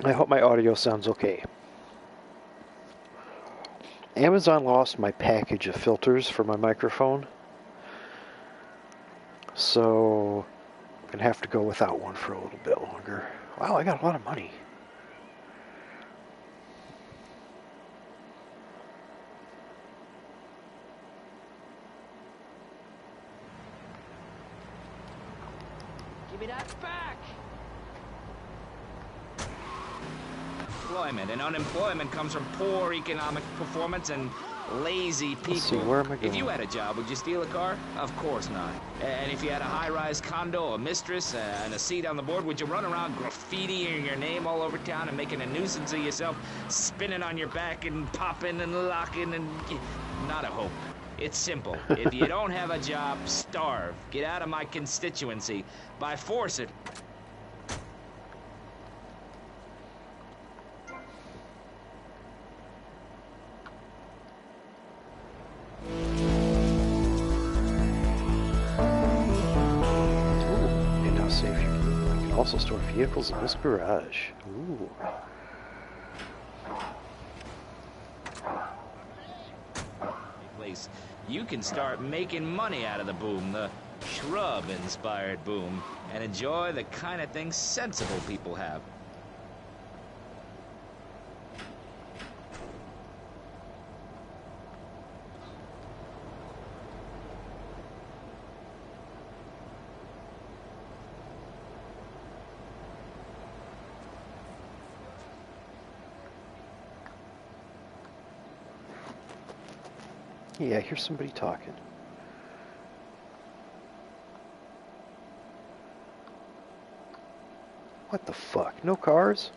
I hope my audio sounds okay. Amazon lost my package of filters for my microphone, so I'm going to have to go without one for a little bit longer. Wow, I got a lot of money. Give me that back! Employment and unemployment comes from poor economic performance and lazy people. Let's see, where am I going? If you had a job, would you steal a car? Of course not. And if you had a high-rise condo, a mistress, and a seat on the board, would you run around graffitiing your name all over town and making a nuisance of yourself, spinning on your back and popping and locking and... Not a hope. It's simple. If you don't have a job, starve. Get out of my constituency. By force it. Also store vehicles in this garage. Ooh. Place. You can start making money out of the boom, the shrub-inspired boom, and enjoy the kind of things sensible people have. Yeah, I hear somebody talking. What the fuck? No cars?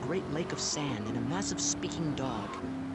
Great lake of sand and a massive speaking dog.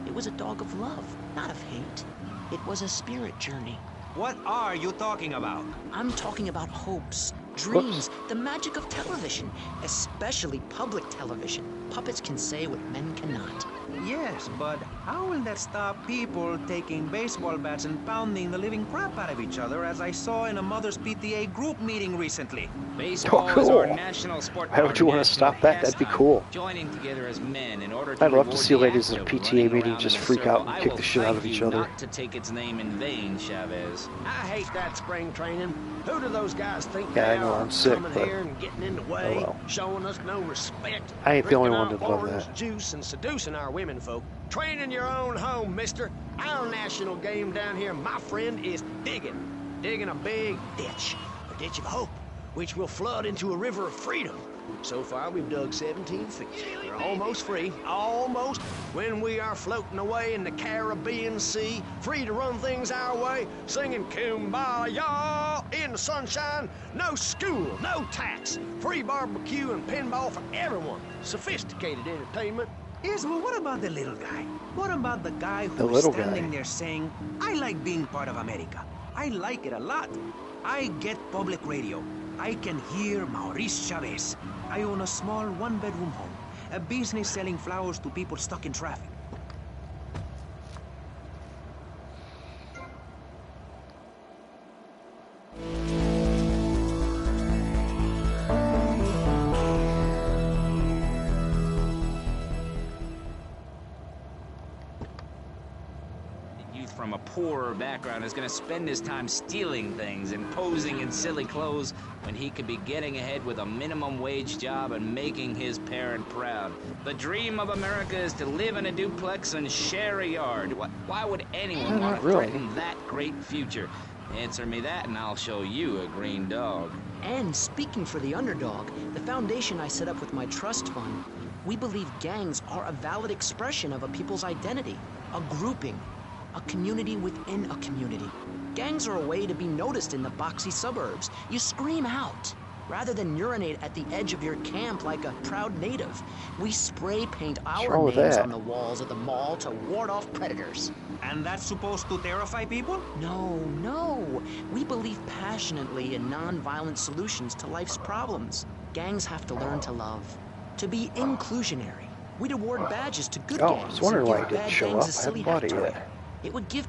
It was a dog of love, not of hate. It was a spirit journey. What are you talking about? I'm talking about hopes, dreams, the magic of television, especially public television. Puppets can say what men cannot. Yes, but how will that stop people taking baseball bats and pounding the living crap out of each other, as I saw in a mother's PTA group meeting recently? Baseball cool. is our national sport. Why would you want to stop that? That'd be cool. Joining together as men in order to I'd love to see ladies in a PTA meeting just freak out and kick the shit out of each other. Not to take its name in vain, Chavez. I hate that spring training. Who do those guys think Yeah, they I know, are? I'm sick, Coming but- here and getting in the way, oh well. showing us no respect. I ain't the only drinking one our that love orange that. juice and seducing our women folk. Training your own home, mister. Our national game down here, my friend, is digging. Digging a big ditch. A ditch of hope, which will flood into a river of freedom. So far, we've dug 17 feet. We're almost free, almost, when we are floating away in the Caribbean Sea, free to run things our way, singing Kumbaya in the sunshine. No school, no tax, free barbecue and pinball for everyone. Sophisticated entertainment. Yes, well, what about the little guy? What about the guy The who's little standing guy. there saying, I like being part of America. I like it a lot. I get public radio. I can hear Maurice Chavez. I own a small one-bedroom home, a business selling flowers to people stuck in traffic. Youth from a poorer background is going to spend his time stealing things and posing in silly clothes when he could be getting ahead with a minimum wage job and making his parent proud. The dream of America is to live in a duplex and share a yard. Why would anyone want Not to really. threaten that great future? Answer me that and I'll show you a green dog. And speaking for the underdog, the foundation I set up with my trust fund, we believe gangs are a valid expression of a people's identity, a grouping, a community within a community. Gangs are a way to be noticed in the boxy suburbs. You scream out. Rather than urinate at the edge of your camp like a proud native, we spray paint our wrong with names that? on the walls of the mall to ward off predators. And that's supposed to terrify people? No, no. We believe passionately in non-violent solutions to life's problems. Gangs have to learn to love, to be inclusionary. We'd award badges to good Oh, I gangs was wondering and why give he didn't bad show gangs up. a I silly haven't bought it factoid. yet. It would give...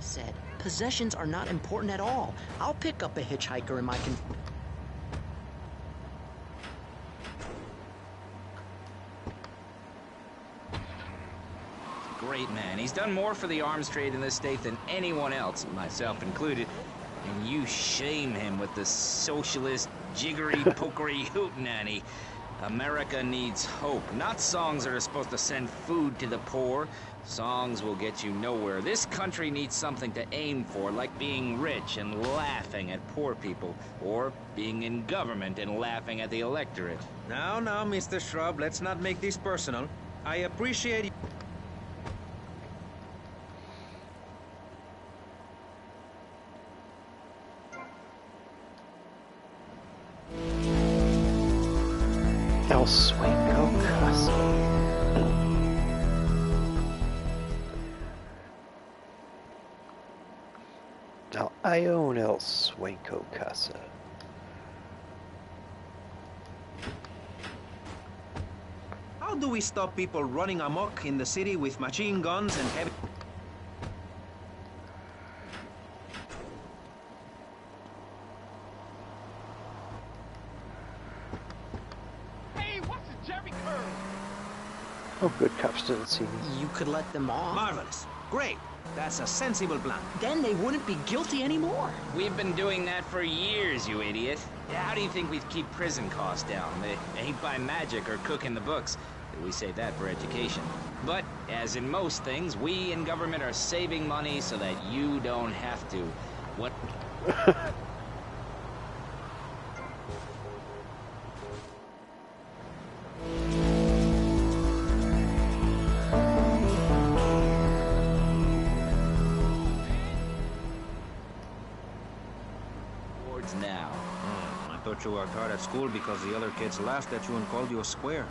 said, possessions are not important at all. I'll pick up a hitchhiker in my Great man. He's done more for the arms trade in this state than anyone else, myself included. And you shame him with the socialist, jiggery-pokery hootenanny. America needs hope, not songs that are supposed to send food to the poor. Songs will get you nowhere. This country needs something to aim for, like being rich and laughing at poor people, or being in government and laughing at the electorate. Now, Mr. Shrub, let's not make this personal. I appreciate... El Sueño Casa. Now, I own El Sueño Casa. How do we stop people running amok in the city with machine guns and heavy... Oh, good, cops didn't see me. You could let them off. Marvelous. Great. That's a sensible plan. Then they wouldn't be guilty anymore. We've been doing that for years, you idiot. How do you think we'd keep prison costs down? They ain't by magic or cooking the books. We save that for education. But, as in most things, we in government are saving money so that you don't have to. What? Now. I thought you worked hard at school because the other kids laughed at you and called you a square.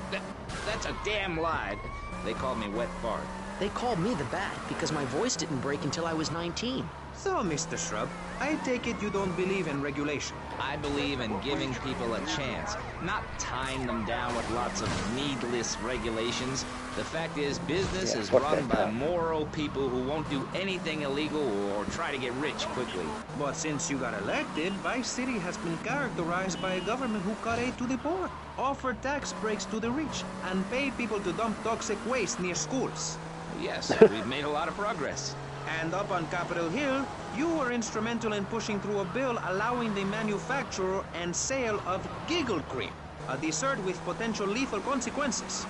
That's a damn lie. They called me wet fart. They called me the Bat because my voice didn't break until I was 19. So, Mr. Shrub, I take it you don't believe in regulation. I believe in giving people a chance, not tying them down with lots of needless regulations. The fact is, business is run by moral people who won't do anything illegal or try to get rich quickly. But since you got elected, Vice City has been characterized by a government who cut aid to the poor, offer tax breaks to the rich, and pay people to dump toxic waste near schools. Yes, we've made a lot of progress. And up on Capitol Hill, you were instrumental in pushing through a bill allowing the manufacture and sale of Giggle Cream, a dessert with potential lethal consequences.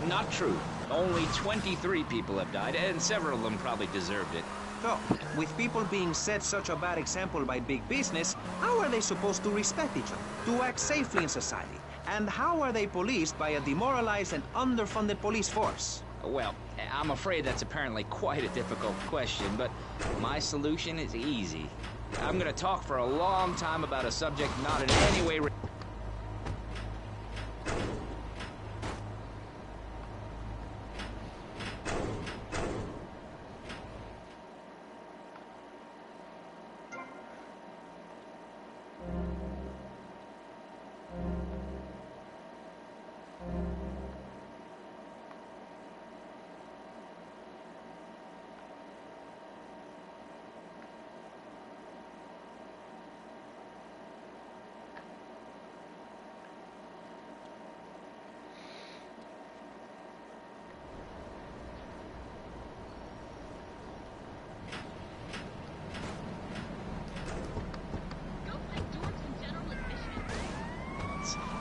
Not true. Only 23 people have died, and several of them probably deserved it. So, with people being set such a bad example by big business, how are they supposed to respect each other, to act safely in society? And how are they policed by a demoralized and underfunded police force? Well, I'm afraid that's apparently quite a difficult question, but my solution is easy. I'm gonna talk for a long time about a subject not in any way...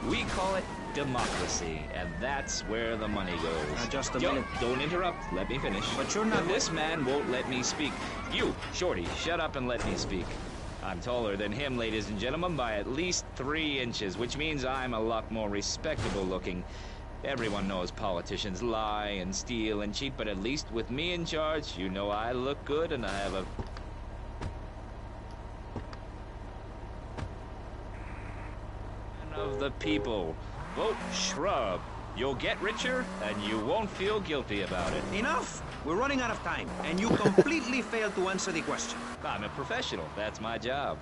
We call it democracy, and that's where the money goes. Just a Yo, minute. don't interrupt. Let me finish. But you're not- This man won't let me speak. You, Shorty, shut up and let me speak. I'm taller than him, ladies and gentlemen, by at least 3 inches, which means I'm a lot more respectable looking. Everyone knows politicians lie and steal and cheat, but at least with me in charge, you know I look good and I have a... of the people. Vote Shrub. You'll get richer, and you won't feel guilty about it. Enough! We're running out of time, and you completely failed to answer the question. I'm a professional. That's my job.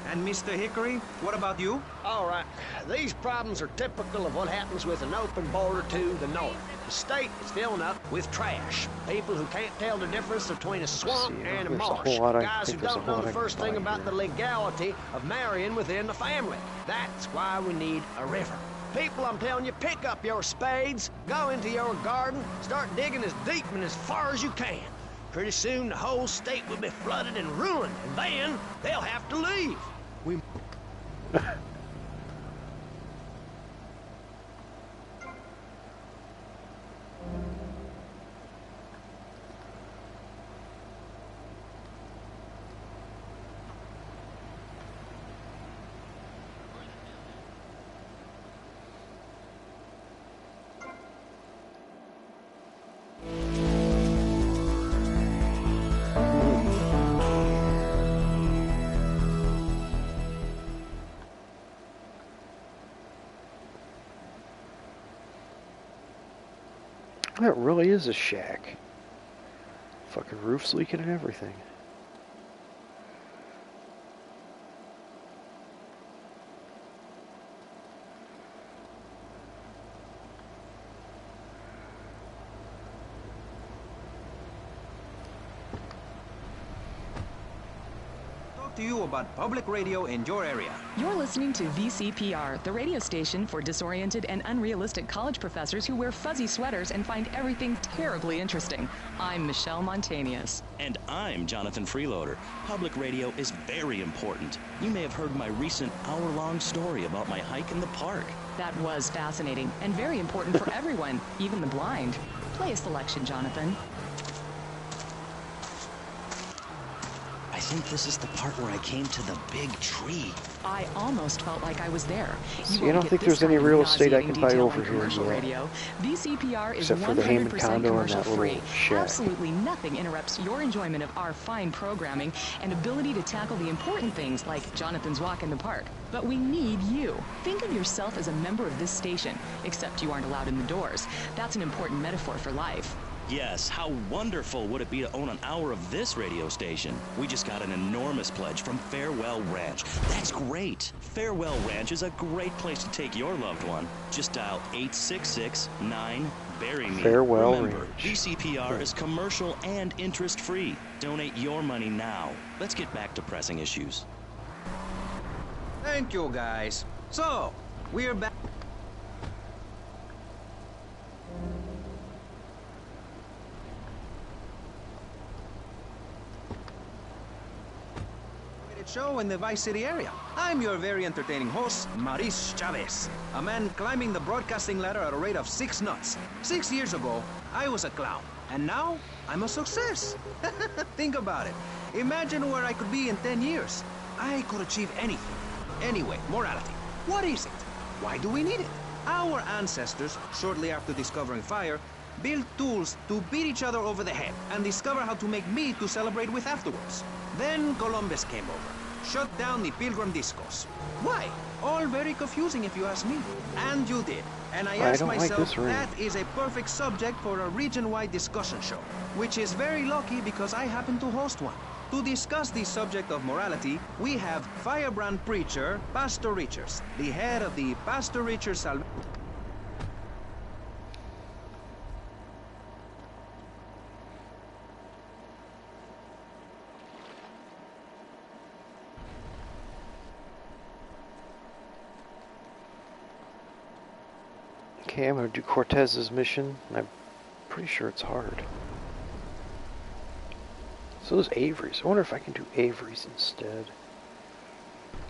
And Mr. Hickory, what about you? All right, these problems are typical of what happens with an open border to the north. The state is filling up with trash. People who can't tell the difference between a swamp See, and a there's a marsh. whole lot I Guys who think there's a don't whole know lot the I can first thing find about here. the legality of marrying within the family. That's why we need a river. People, I'm telling you, pick up your spades, go into your garden, start digging as deep and as far as you can. Pretty soon the whole state will be flooded and ruined, and then they'll have to leave. We That really is a shack. Fucking roof's leaking and everything. Talk to you about public radio in your area. You're listening to VCPR, the radio station for disoriented and unrealistic college professors who wear fuzzy sweaters and find everything terribly interesting. I'm Michelle Montanius. And I'm Jonathan Freeloader. Public radio is very important. You may have heard my recent hour-long story about my hike in the park. That was fascinating and very important for everyone, even the blind. Play a selection, Jonathan. I think this is the part where I came to the big tree. I almost felt like I was there. See, won't I don't get think this there's any kind of real estate I nauseating can buy detail over on here commercial yet. radio. VCPR is Except for the Heyman 100% condo and commercial that little free. shack. Absolutely nothing interrupts your enjoyment of our fine programming and ability to tackle the important things like Jonathan's walk in the park. But we need you. Think of yourself as a member of this station, except you aren't allowed in the doors. That's an important metaphor for life. Yes, how wonderful would it be to own an hour of this radio station? We just got an enormous pledge from Farewell Ranch. That's great. Farewell Ranch is a great place to take your loved one. Just dial 866-9-BURY-ME. Farewell Remember, Ranch. VCPR is commercial and interest-free. Donate your money now. Let's get back to pressing issues. Thank you, guys. So, we're back. Show in the Vice City area. I'm your very entertaining host, Maurice Chavez, a man climbing the broadcasting ladder at a rate of 6 knots. 6 years ago, I was a clown, and now I'm a success. Think about it. Imagine where I could be in 10 years. I could achieve anything. Anyway, morality. What is it? Why do we need it? Our ancestors, shortly after discovering fire, built tools to beat each other over the head and discover how to make meat to celebrate with afterwards. Then Columbus came over, shut down the Pilgrim Discos. Why? All very confusing if you ask me. And you did. And I asked don't like myself, this ring. that is a perfect subject for a region-wide discussion show, which is very lucky because I happen to host one. To discuss the subject of morality, we have firebrand preacher, Pastor Richards, the head of the Pastor Richards Salvation. Okay, I'm gonna do Cortez's mission, and I'm pretty sure it's hard. So there's Avery's. I wonder if I can do Avery's instead.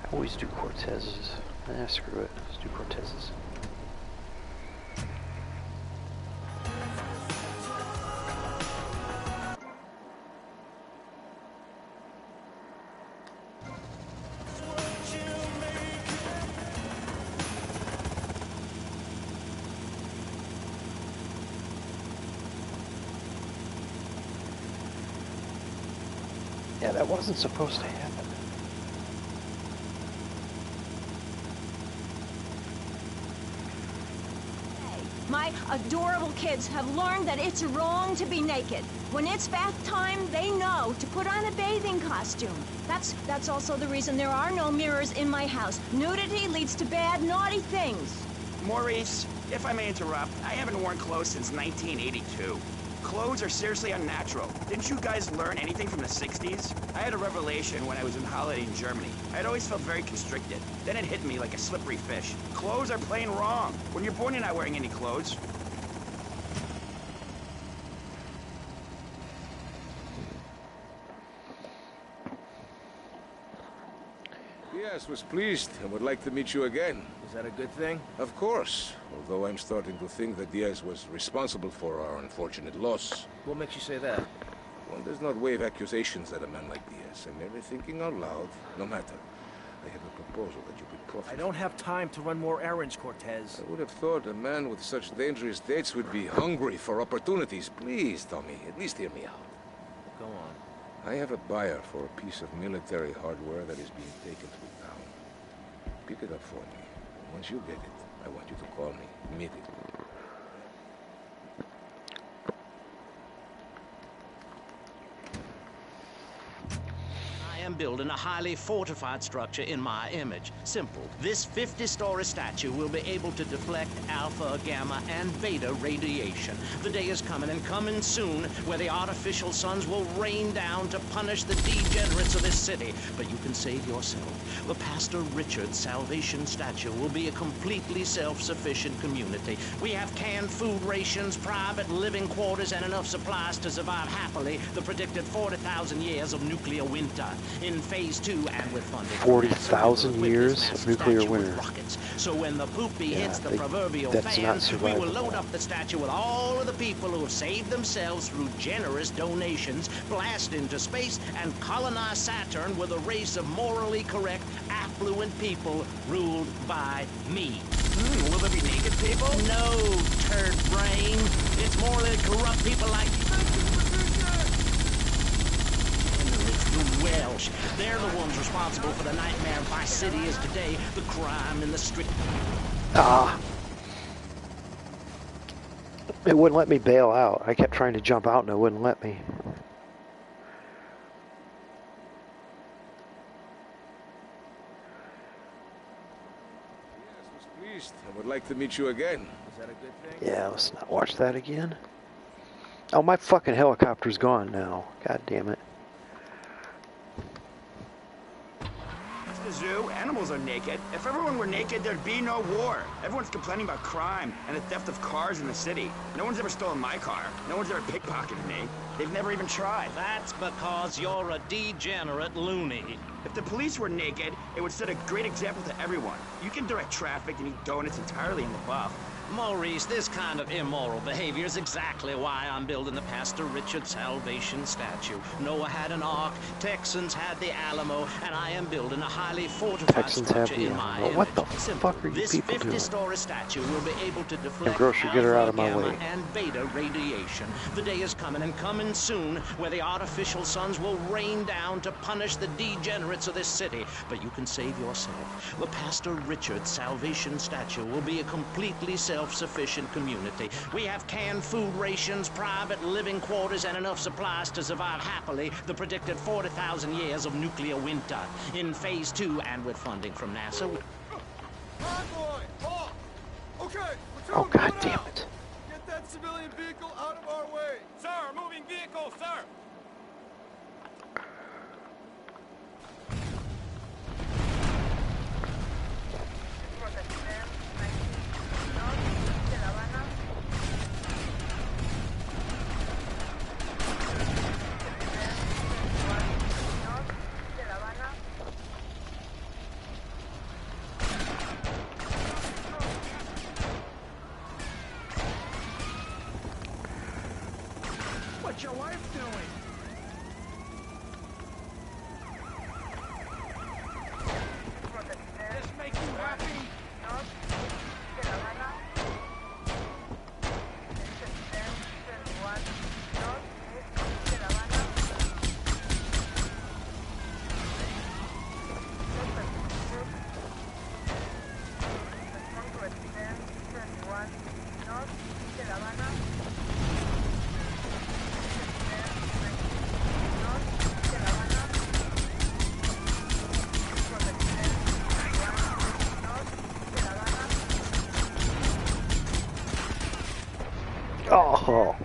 I always do Cortez's. Screw it. Let's do Cortez's. Yeah, that wasn't supposed to happen. My adorable kids have learned that it's wrong to be naked. When it's bath time, they know to put on a bathing costume. That's also the reason there are no mirrors in my house. Nudity leads to bad, naughty things. Maurice, if I may interrupt, I haven't worn clothes since 1982. Clothes are seriously unnatural. Didn't you guys learn anything from the 60s? I had a revelation when I was on holiday in Germany. I'd always felt very constricted. Then it hit me like a slippery fish. Clothes are plain wrong. When you're born, you're not wearing any clothes. Diaz was pleased and would like to meet you again. Is that a good thing? Of course, although I'm starting to think that Diaz was responsible for our unfortunate loss. What makes you say that? One does not wave accusations at a man like Diaz. I'm merely thinking out loud. No matter. I have a proposal that you could profit. I don't have time to run more errands, Cortez. I would have thought a man with such dangerous dates would be hungry for opportunities. Please, Tommy, at least hear me out. Go on. I have a buyer for a piece of military hardware that is being taken to town. Pick it up for me. Once you get it, I want you to call me immediately. I am building a highly fortified structure in my image. Simple. This 50-story statue will be able to deflect alpha, gamma, and beta radiation. The day is coming, and coming soon, where the artificial suns will rain down to punish the degenerates of this city. But you can save yourself. The Pastor Richard Salvation Statue will be a completely self-sufficient community. We have canned food rations, private living quarters, and enough supplies to survive happily the predicted 40,000 years of nuclear winter. In phase 2, and with funding 40,000 years of nuclear winter. Rockets. So when the poopy Yeah, hits the proverbial that's fan, not we will load survivable. up the statue with all of the people who have saved themselves through generous donations, blast into space, and colonize Saturn with a race of morally correct, affluent people ruled by me. Will there be naked people? No, turd brain. It's morally corrupt people like the Welsh. They're the ones responsible for the nightmare Vice City is today, the crime in the street. It wouldn't let me bail out. I kept trying to jump out and it wouldn't let me. Diaz was pleased and would like to meet you again. Is that a good thing? Yeah, let's not watch that again. Oh, my fucking helicopter's gone now. God damn it. It's the zoo. Animals are naked. If everyone were naked, there'd be no war. Everyone's complaining about crime and the theft of cars in the city. No one's ever stolen my car. No one's ever pickpocketed me. They've never even tried. That's because you're a degenerate loony. If the police were naked, it would set a great example to everyone. You can direct traffic and eat donuts entirely in the buff. Maurice, this kind of immoral behavior is exactly why I'm building the Pastor Richard Salvation Statue. Noah had an ark, Texans had the Alamo, and I am building a highly fortified Texans have structure the in my Alamo. image. What the Simple. fuck are you This people doing? 50-story statue will be able to deflect grocery getter alpha, out of my gamma, way. and beta radiation. The day is coming, and coming soon, where the artificial suns will rain down to punish the degenerates of this city. But you can save yourself. The Pastor Richard Salvation Statue will be a completely self-sufficient community. We have canned food rations, private living quarters, and enough supplies to survive happily the predicted 40,000 years of nuclear winter. In phase 2, and with funding from NASA, Oh, god damn it. Get that civilian vehicle out of our way! Sir, moving vehicle, sir! What's your wife doing? This make you happy? Oh.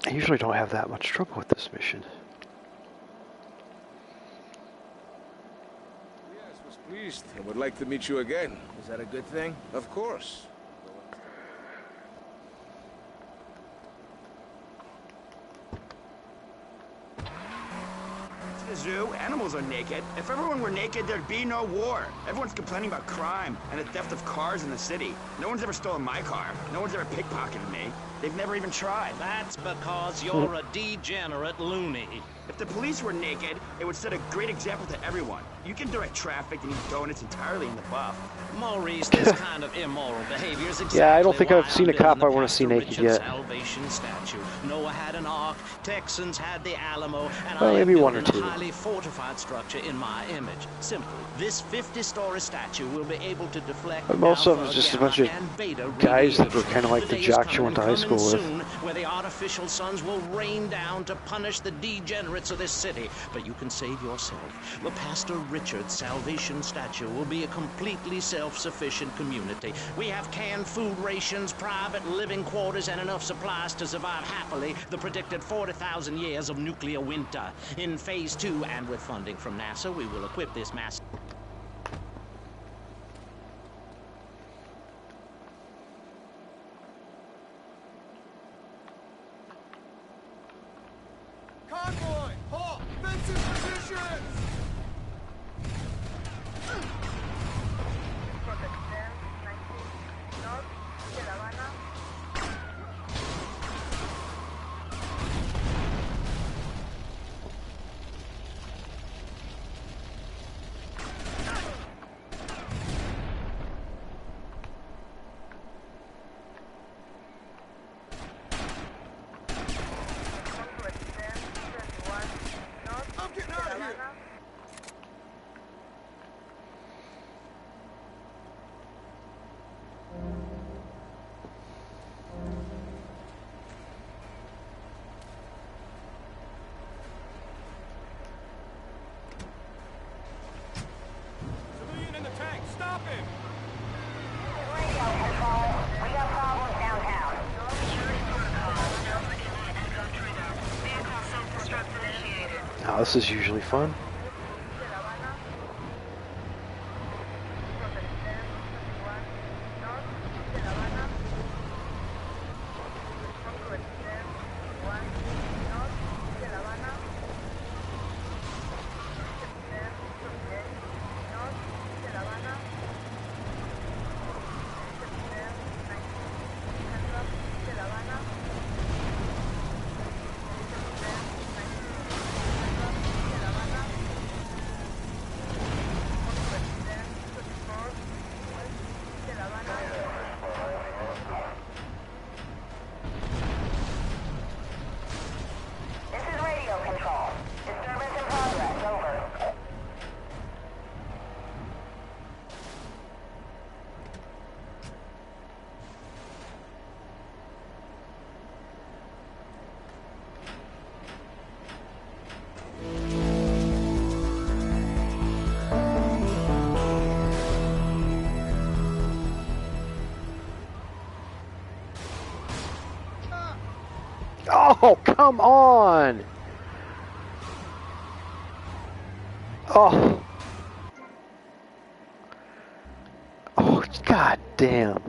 I usually don't have that much trouble with this mission. Yes, was pleased and would like to meet you again. Is that a good thing? Of course. The zoo, animals are naked. If everyone were naked, there'd be no war. Everyone's complaining about crime and the theft of cars in the city. No one's ever stolen my car. No one's ever pickpocketed me. They've never even tried. That's because you're a degenerate loony. If the police were naked, it would set a great example to everyone. You can direct traffic and eat donuts entirely in the buff. Maurice, this kind of immoral behavior is exactly Yeah, I don't think why I've seen a I'm cop I building want to see the naked Pastor yet. Richard Salvation statue. Noah had an ark, Texans had the Alamo, and Well, I am maybe one or building two. a highly fortified structure in my image. Simple. This 50-story statue will be able to deflect But most of them alpha, is just a gamma, bunch of and beta guys that were radiation. kind of like the day is jocks you coming, went to high coming school with. soon, where the artificial suns will rain down to punish the degenerates of this city. But you can save yourself. The Pastor Richard Salvation statue will be a completely self-sufficient community. We have canned food rations, private living quarters, and enough supplies to survive happily the predicted 40,000 years of nuclear winter. In Phase 2, and with funding from NASA, we will equip this massive... Convoy! Halt! Defensive positions! I'm getting out of here! Civilian in the tank, stop him! Now, this is usually fun. Oh, come on! Oh. Oh, god damn.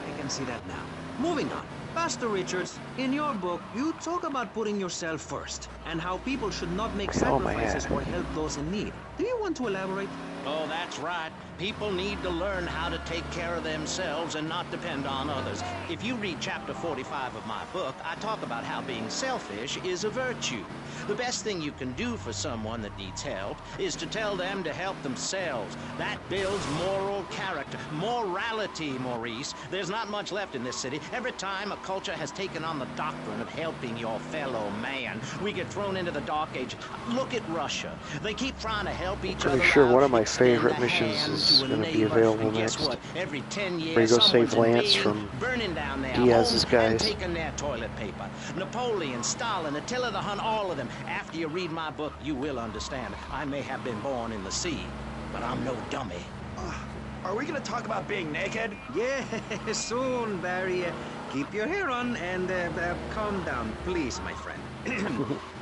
I can see that now. Moving on. Pastor Richards, in your book, you talk about putting yourself first and how people should not make Oh, my sacrifices God. or help those in need. Do you want to elaborate? Oh, that's right. People need to learn how to take care of themselves and not depend on others. If you read chapter 45 of my book, I talk about how being selfish is a virtue. The best thing you can do for someone that needs help is to tell them to help themselves. That builds moral character. Morality, Maurice. There's not much left in this city. Every time a culture has taken on the doctrine of helping your fellow man, we get thrown into the dark age. Look at Russia. They keep trying to help each other. Pretty sure out, one of my extend favorite a missions hand is to a going to be neighbor, available and guess next. what? Every 10 years, Where you go save someone's Lance invading, from burning down their Diaz's home guys. and taking their toilet paper. Napoleon, Stalin, Attila the Hun, all of them. After you read my book, you will understand. I may have been born in the sea, but I'm no dummy. Are we gonna talk about being naked? Yeah, soon, Barry. Keep your hair on and calm down, please, my friend.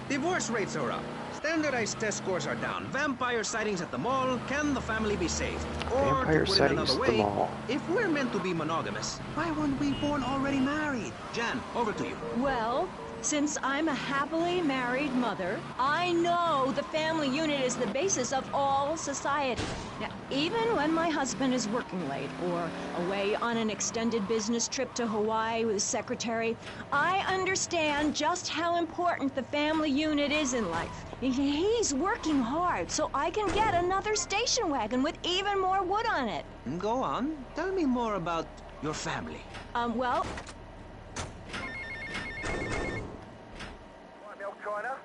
Divorce rates are up. Standardized test scores are down. Vampire sightings at the mall. Can the family be saved? Or Vampire to put it sightings another at the way, mall. if we're meant to be monogamous, why weren't we born already married? Jan, over to you. Well, since I'm a happily married mother, I know the family unit is the basis of all society. Now, even when my husband is working late or away on an extended business trip to Hawaii with his secretary, I understand just how important the family unit is in life. He's working hard so I can get another station wagon with even more wood on it. Go on. Tell me more about your family. Well... China?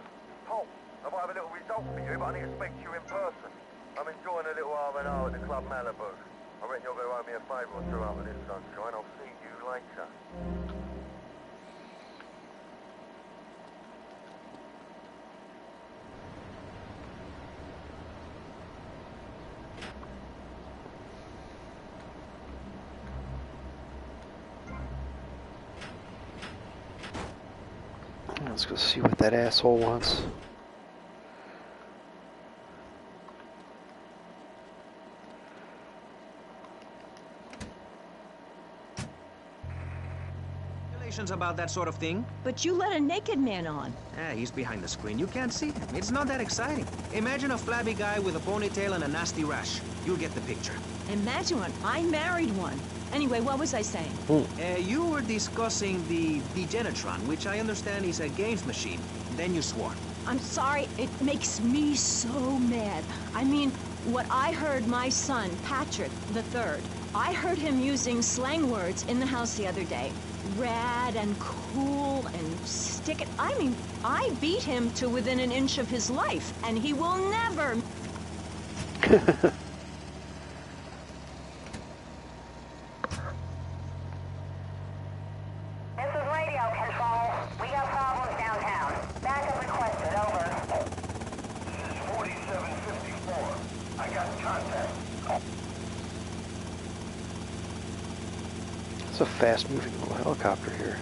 Paul, I might have a little result for you, but I need to speak to you in person. I'm enjoying a little R&R at the Club Malibu. I reckon you're going to owe me a favour or two out of this sunshine. I'll see you later. Let's go see what that asshole wants. Regulations about that sort of thing? But you let a naked man on. He's behind the screen. You can't see him. It's not that exciting. Imagine a flabby guy with a ponytail and a nasty rash. You'll get the picture. Imagine one. I married one. Anyway, what was I saying? You were discussing the Degenitron, which I understand is a games machine. Then you swore. I'm sorry, it makes me so mad. I mean, what I heard my son, Patrick III, I heard him using slang words in the house the other day. Rad and cool and stick it. I mean, I beat him to within an inch of his life, and he will never... This is radio control. We got problems downtown. Backup requested, over. This is 4754. I got contact. It's a fast-moving little helicopter here.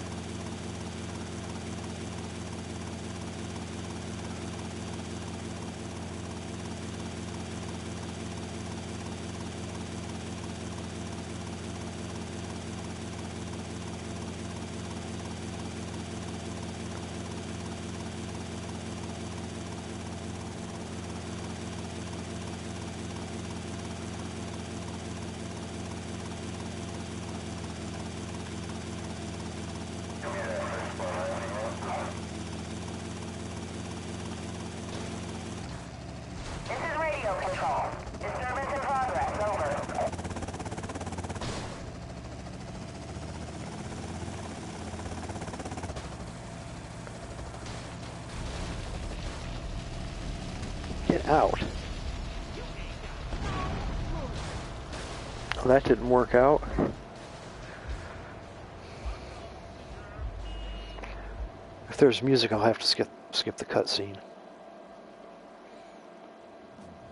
This is radio control. Disturbance in progress, over. Get out. Well, that didn't work out. If there's music, I'll have to skip the cutscene.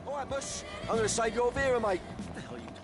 All right, Bush. I'm going to save your Vera, mate. What the hell are you talking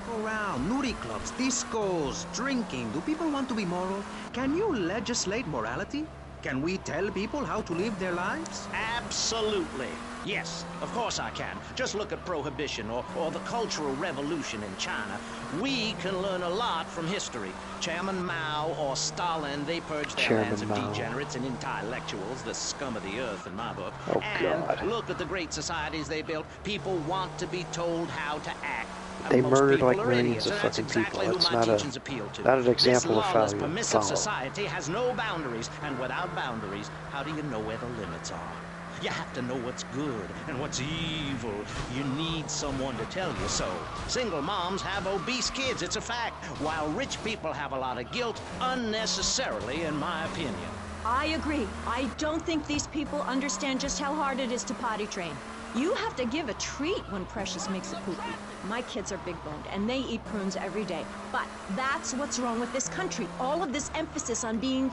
Go around, nudie clubs, discos, drinking. Do people want to be moral? Can you legislate morality? Can we tell people how to live their lives? Absolutely. Yes, of course I can. Just look at Prohibition or the Cultural Revolution in China. We can learn a lot from history. Chairman Mao or Stalin, they purged their lands of degenerates and intellectuals, the scum of the earth in my book. Oh, and God. look at the great societies they built. People want to be told how to act. They Most murdered people like are millions idiots, of and that's fucking exactly people. who That's my not teachings appeal to. an example This of lawless, how you permissive follow. society has no boundaries, and without boundaries, how do you know where the limits are? You have to know what's good and what's evil. You need someone to tell you so. Single moms have obese kids, it's a fact, while rich people have a lot of guilt unnecessarily, in my opinion. I agree. I don't think these people understand just how hard it is to potty train. You have to give a treat when Precious makes a poopy. My kids are big-boned, and they eat prunes every day. But that's what's wrong with this country. All of this emphasis on being...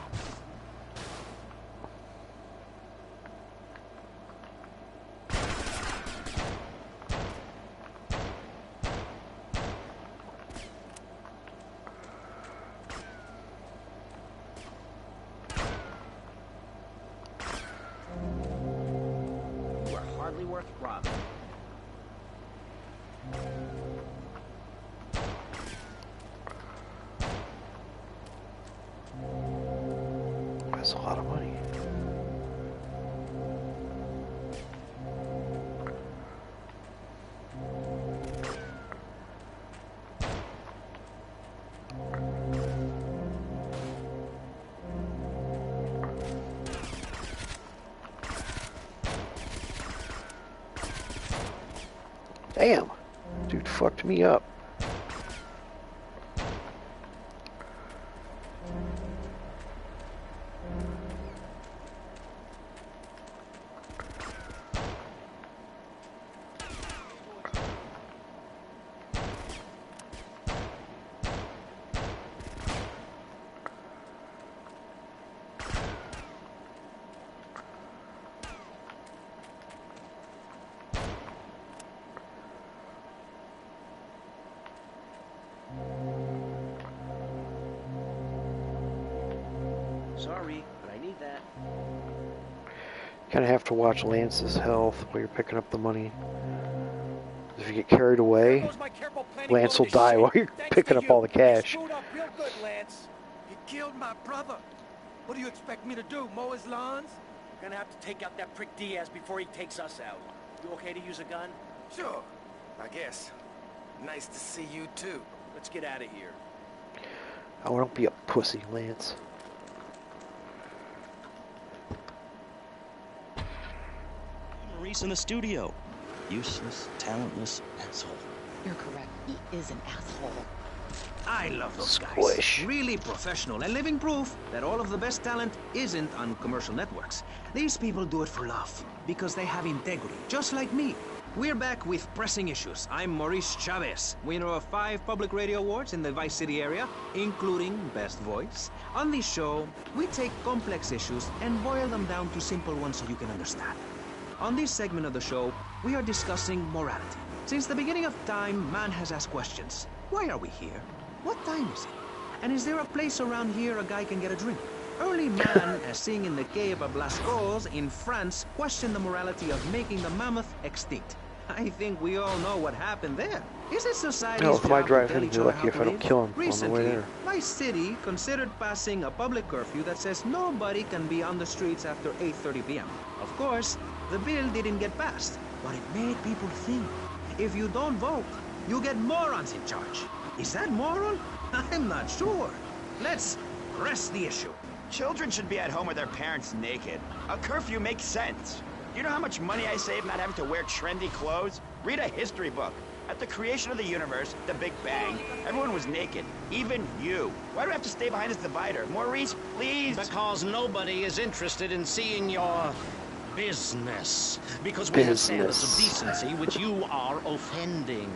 You are hardly worth robbing. That's a lot of money. Damn, dude fucked me up. Sorry, but I need that. Kind of have to watch Lance's health while you're picking up the money. If you get carried away, Lance will die while you're picking up all the cash. Screwed up real good, Lance. He killed my brother. What do you expect me to do, mow his lawns? Gonna have to take out that prick Diaz before he takes us out. You okay to use a gun? Sure, I guess. Nice to see you too. Let's get out of here. Oh, don't be a pussy, Lance. Maurice in the studio. Useless, talentless asshole. You're correct. He is an asshole. I love those Squish. guys. Really professional and living proof that all of the best talent isn't on commercial networks. These people do it for love, because they have integrity, just like me. We're back with pressing issues. I'm Maurice Chavez, winner of 5 public radio awards in the Vice City area, including Best Voice. On this show, we take complex issues and boil them down to simple ones so you can understand. On this segment of the show, we are discussing morality. Since the beginning of time, man has asked questions. Why are we here? What time is it? And is there a place around here a guy can get a drink? Early man, as seen in the cave of Lascaux in France, questioned the morality of making the mammoth extinct. I think we all know what happened there. Is it society's No, if I job drive to tell in, each you're other lucky how if I to don't live? kill him on the way Recently, there. my city considered passing a public curfew that says nobody can be on the streets after 8:30 p.m. Of course, the bill didn't get passed, but it made people think. If you don't vote, you get morons in charge. Is that moral? I'm not sure. Let's press the issue. Children should be at home with their parents naked. A curfew makes sense. You know how much money I save not having to wear trendy clothes? Read a history book. At the creation of the universe, the Big Bang, everyone was naked. Even you. Why do I have to stay behind this divider? Maurice, please? Because nobody is interested in seeing your business. Because we have standards of decency which you are offending.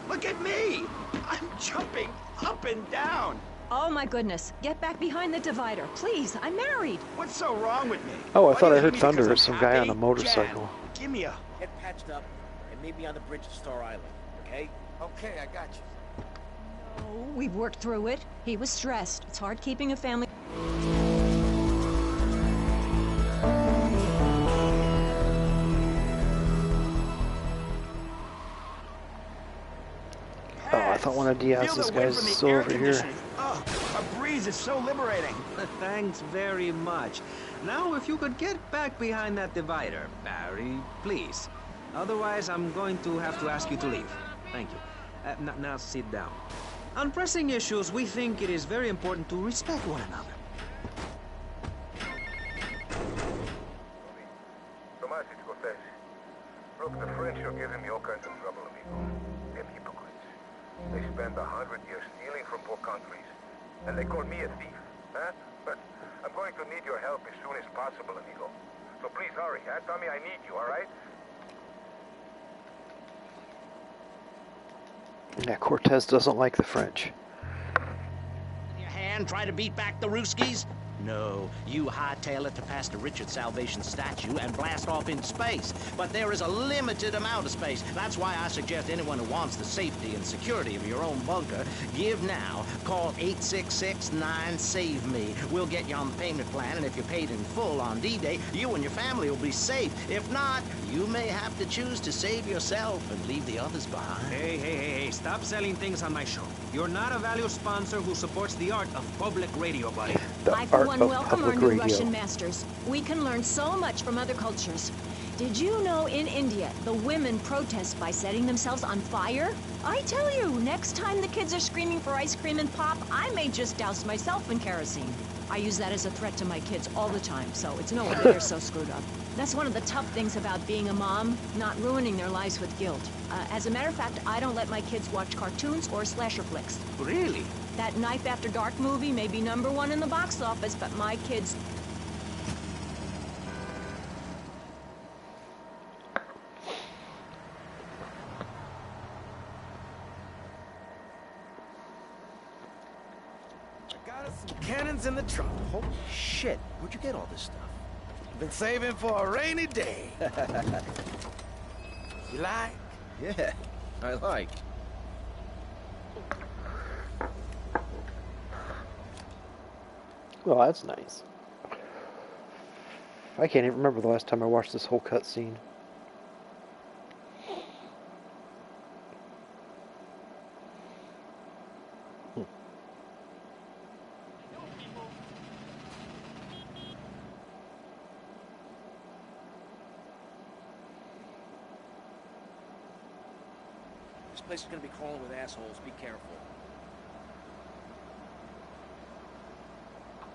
Look at me! I'm jumping up and down. Oh my goodness. Get back behind the divider. Please, I'm married. What's so wrong with me? Oh, I Why thought do I you heard hate me because thunder. I'm Some guy on a happy? motorcycle. Jan, give me a... Get patched up and meet me on the bridge to Star Island, okay? Okay, I got you. Oh, we've worked through it. He was stressed. It's hard keeping a family... thought one of Diaz's guys was still over here. Oh, a breeze is so liberating. Thanks very much. Now, if you could get back behind that divider, Barry, please. Otherwise, I'm going to have to ask you to leave. Thank you. Now sit down. On pressing issues, we think it is very important to respect one another. Look, the French are giving me all kinds of trouble, amigo. They're hypocrites. They spend 100 years stealing from poor countries, and they call me a thief, huh? But I'm going to need your help as soon as possible, amigo. So please hurry, huh? Tell me I need you, all right? Yeah, Cortez doesn't like the French. Your hand, try to beat back the Ruskies? No, you hightail it to past the Richard Salvation statue and blast off into space. But there is a limited amount of space. That's why I suggest anyone who wants the safety and security of your own bunker, give now. Call 866-9-SAVE-ME. We'll get you on the payment plan, and if you're paid in full on D-Day, you and your family will be safe. If not, you may have to choose to save yourself and leave the others behind. Hey, stop selling things on my show. You're not a value sponsor who supports the art of public radio, buddy. I, for one, welcome our new Russian masters. We can learn so much from other cultures. Did you know in India, the women protest by setting themselves on fire? I tell you, next time the kids are screaming for ice cream and pop, I may just douse myself in kerosene. I use that as a threat to my kids all the time, so it's no wonder they're so screwed up. That's one of the tough things about being a mom, not ruining their lives with guilt. As a matter of fact, I don't let my kids watch cartoons or slasher flicks. Really? That Knife After Dark movie may be #1 in the box office, but my kids... Got us some cannons in the trunk. Holy shit, where'd you get all this stuff? Been saving for a rainy day. You like? Yeah, I like. Well, that's nice. I can't even remember the last time I watched this whole cutscene. This place is gonna be crawling with assholes. Be careful.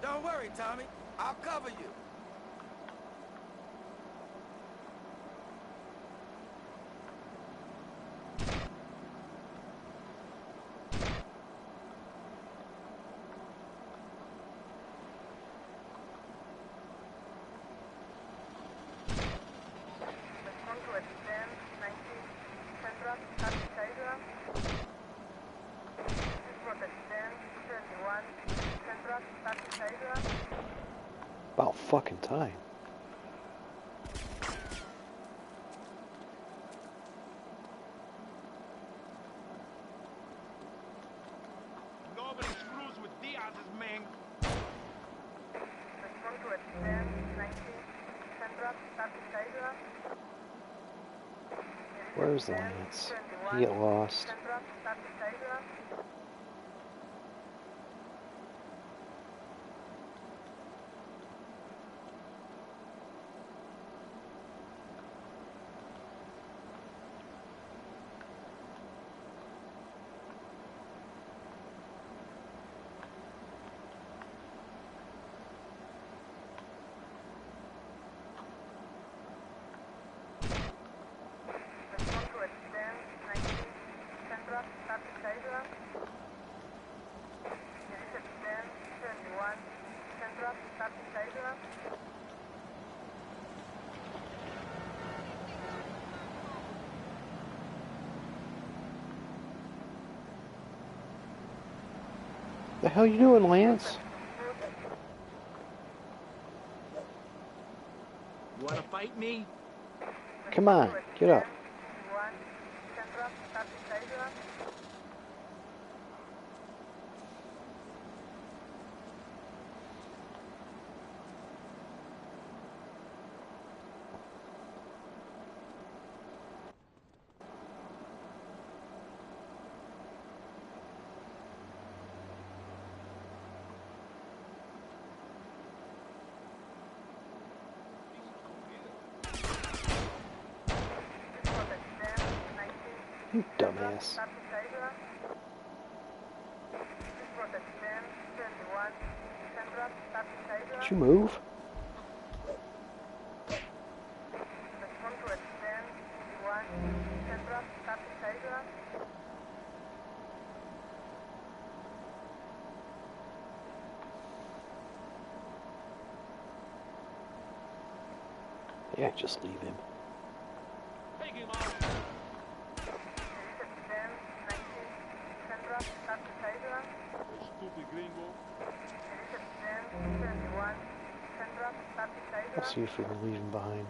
Don't worry, Tommy. I'll cover you. About fucking time. Nobody screws with Diaz's man. Where's Lance? He get lost. The hell you doing, Lance? You wanna fight me? Come on, get up. You dumbass. Did you move? Yeah, just leave him. I'll see if we can leave him behind.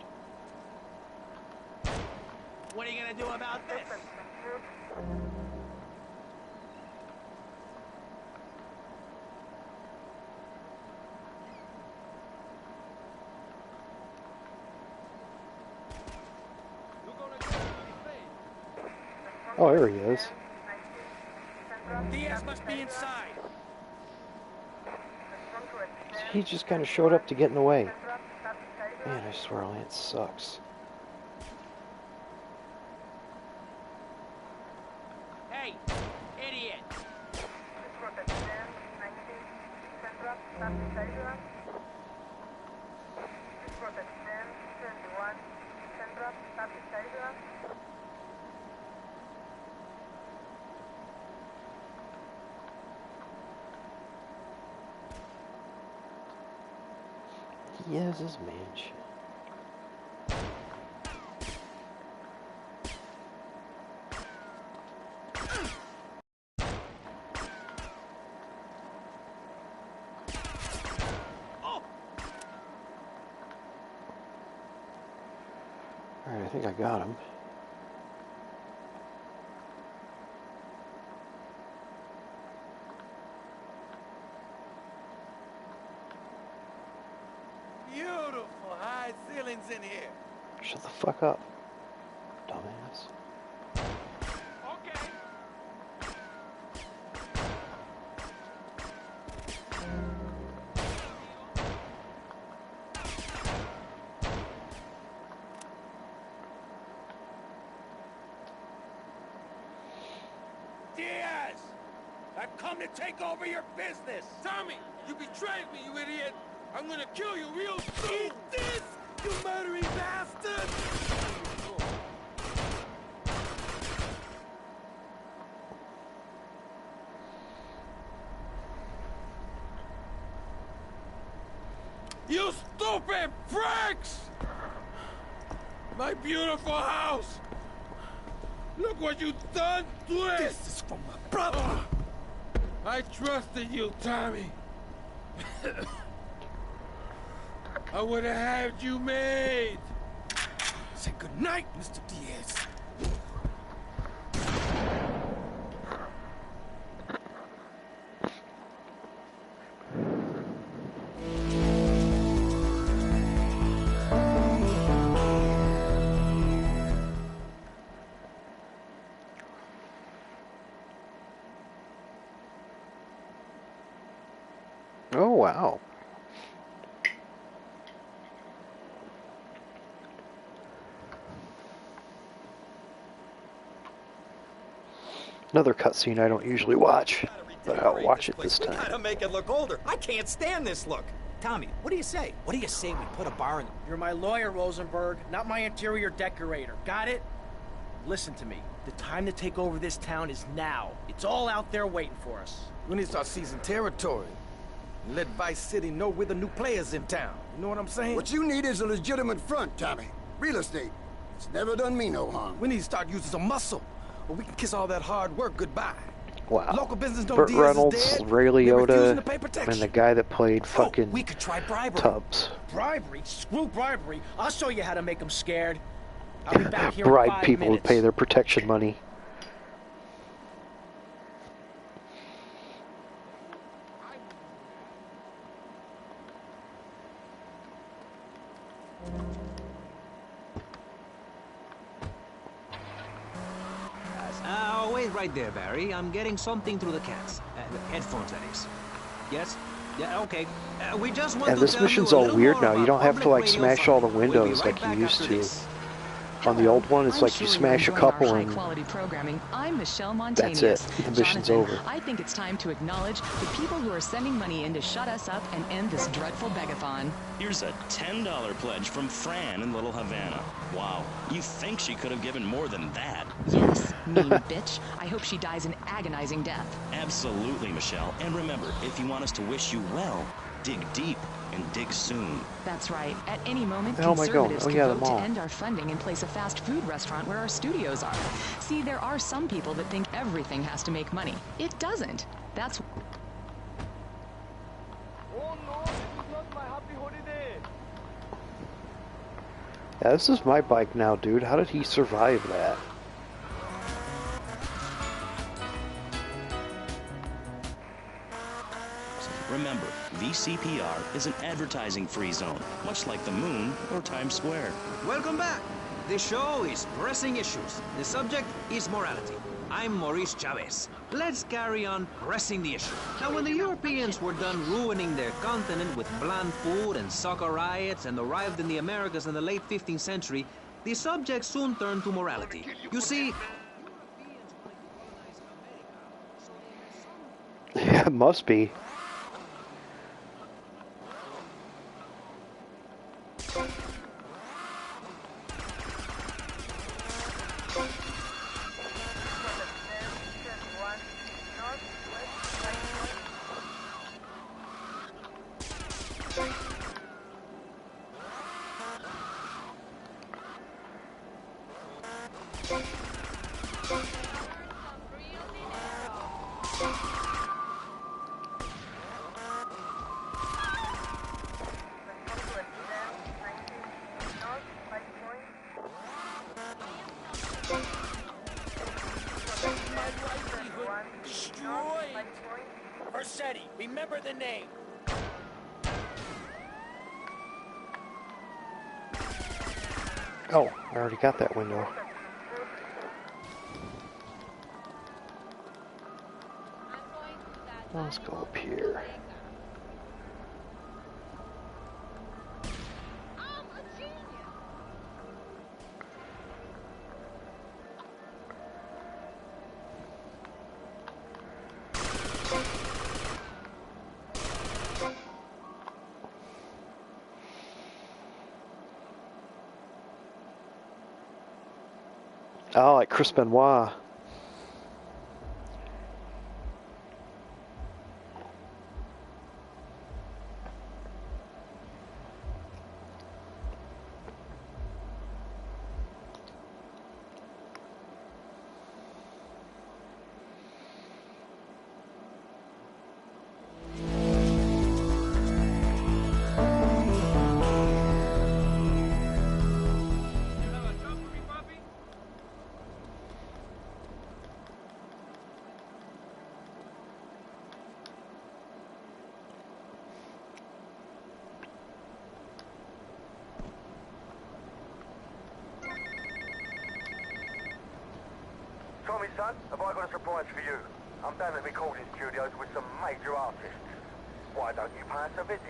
What are you gonna do about this? Oh, there he is. Diaz must be inside. He just kind of showed up to get in the way. Man, I swear Lance sucks. Hey, idiot! He has his mansion. Alright, I think I got him. Beautiful high ceilings in here. Shut the fuck up, dumbass. Diaz! I've come to take over your business! Tommy, you betrayed me, you idiot! I'm gonna kill you real soon! Eat this, you murdering bastard! You stupid pricks! My beautiful house! Look what you've done to it! This is from my brother! I trusted you, Tommy. I would have had you made. Say goodnight, Mr. Diaz. Oh, wow. Another cutscene I don't usually watch, but I'll watch it this time. Gotta make it look older. I can't stand this look. Tommy, what do you say? What do you say we put a bar in? You're my lawyer, Rosenberg, not my interior decorator. Got it? Listen to me. The time to take over this town is now. It's all out there waiting for us. We need to start seizing territory. And let Vice City know we're the new players in town. You know what I'm saying? What you need is a legitimate front, Tommy. Real estate. It's never done me no harm. We need to start using some muscle, or we can kiss all that hard work goodbye. Wow. Local business don't Burt Diaz Reynolds, is dead. Ray Liotta, to pay protection. and the guy that played fucking we could try bribery. Tubbs. Bribery? Screw bribery. I'll show you how to make them scared. I'll be back here in Bribe 5 people minutes. to pay their protection money. Wait right there, Barry. I'm getting something through the cats. Headphones, that is. Yes? Yeah, okay. We just want And to this tell mission's you a all little weird more now. You about don't have to public like radio smash all the funding. We'll be windows right like back you used after to. this. On the old one, it's like you smash a couple and high-quality programming. I'm Michelle Montanius. that's it. The mission's over. I think it's time to acknowledge the people who are sending money in to shut us up and end this dreadful begathon. Here's a $10 pledge from Fran in Little Havana. Wow, you think she could have given more than that? Yes, mean bitch. I hope she dies an agonizing death. Absolutely, Michelle. And remember, if you want us to wish you well, dig deep and dig soon. That's right. At any moment, Oh my God. conservatives Oh, could yeah, the vote to mall. end our funding and place a fast food restaurant where our studios are. See, there are some people that think everything has to make money. It doesn't. That's... Yeah, this is my bike now, dude. How did he survive that? Remember, VCPR is an advertising-free zone, much like the Moon or Times Square. Welcome back. The show is pressing issues. The subject is morality. I'm Maurice Chavez. Let's carry on pressing the issue. Now, when the Europeans were done ruining their continent with bland food and soccer riots and arrived in the Americas in the late 15th century, the subject soon turned to morality. You see... Yeah, it must be. Vercetti, remember the name. Oh, I already got that window. Let's go up here. Oh, like Chris Benoit. Tommy, son, have I got a surprise for you? I'm down at the recording studios with some major artists. Why don't you pay us a visit?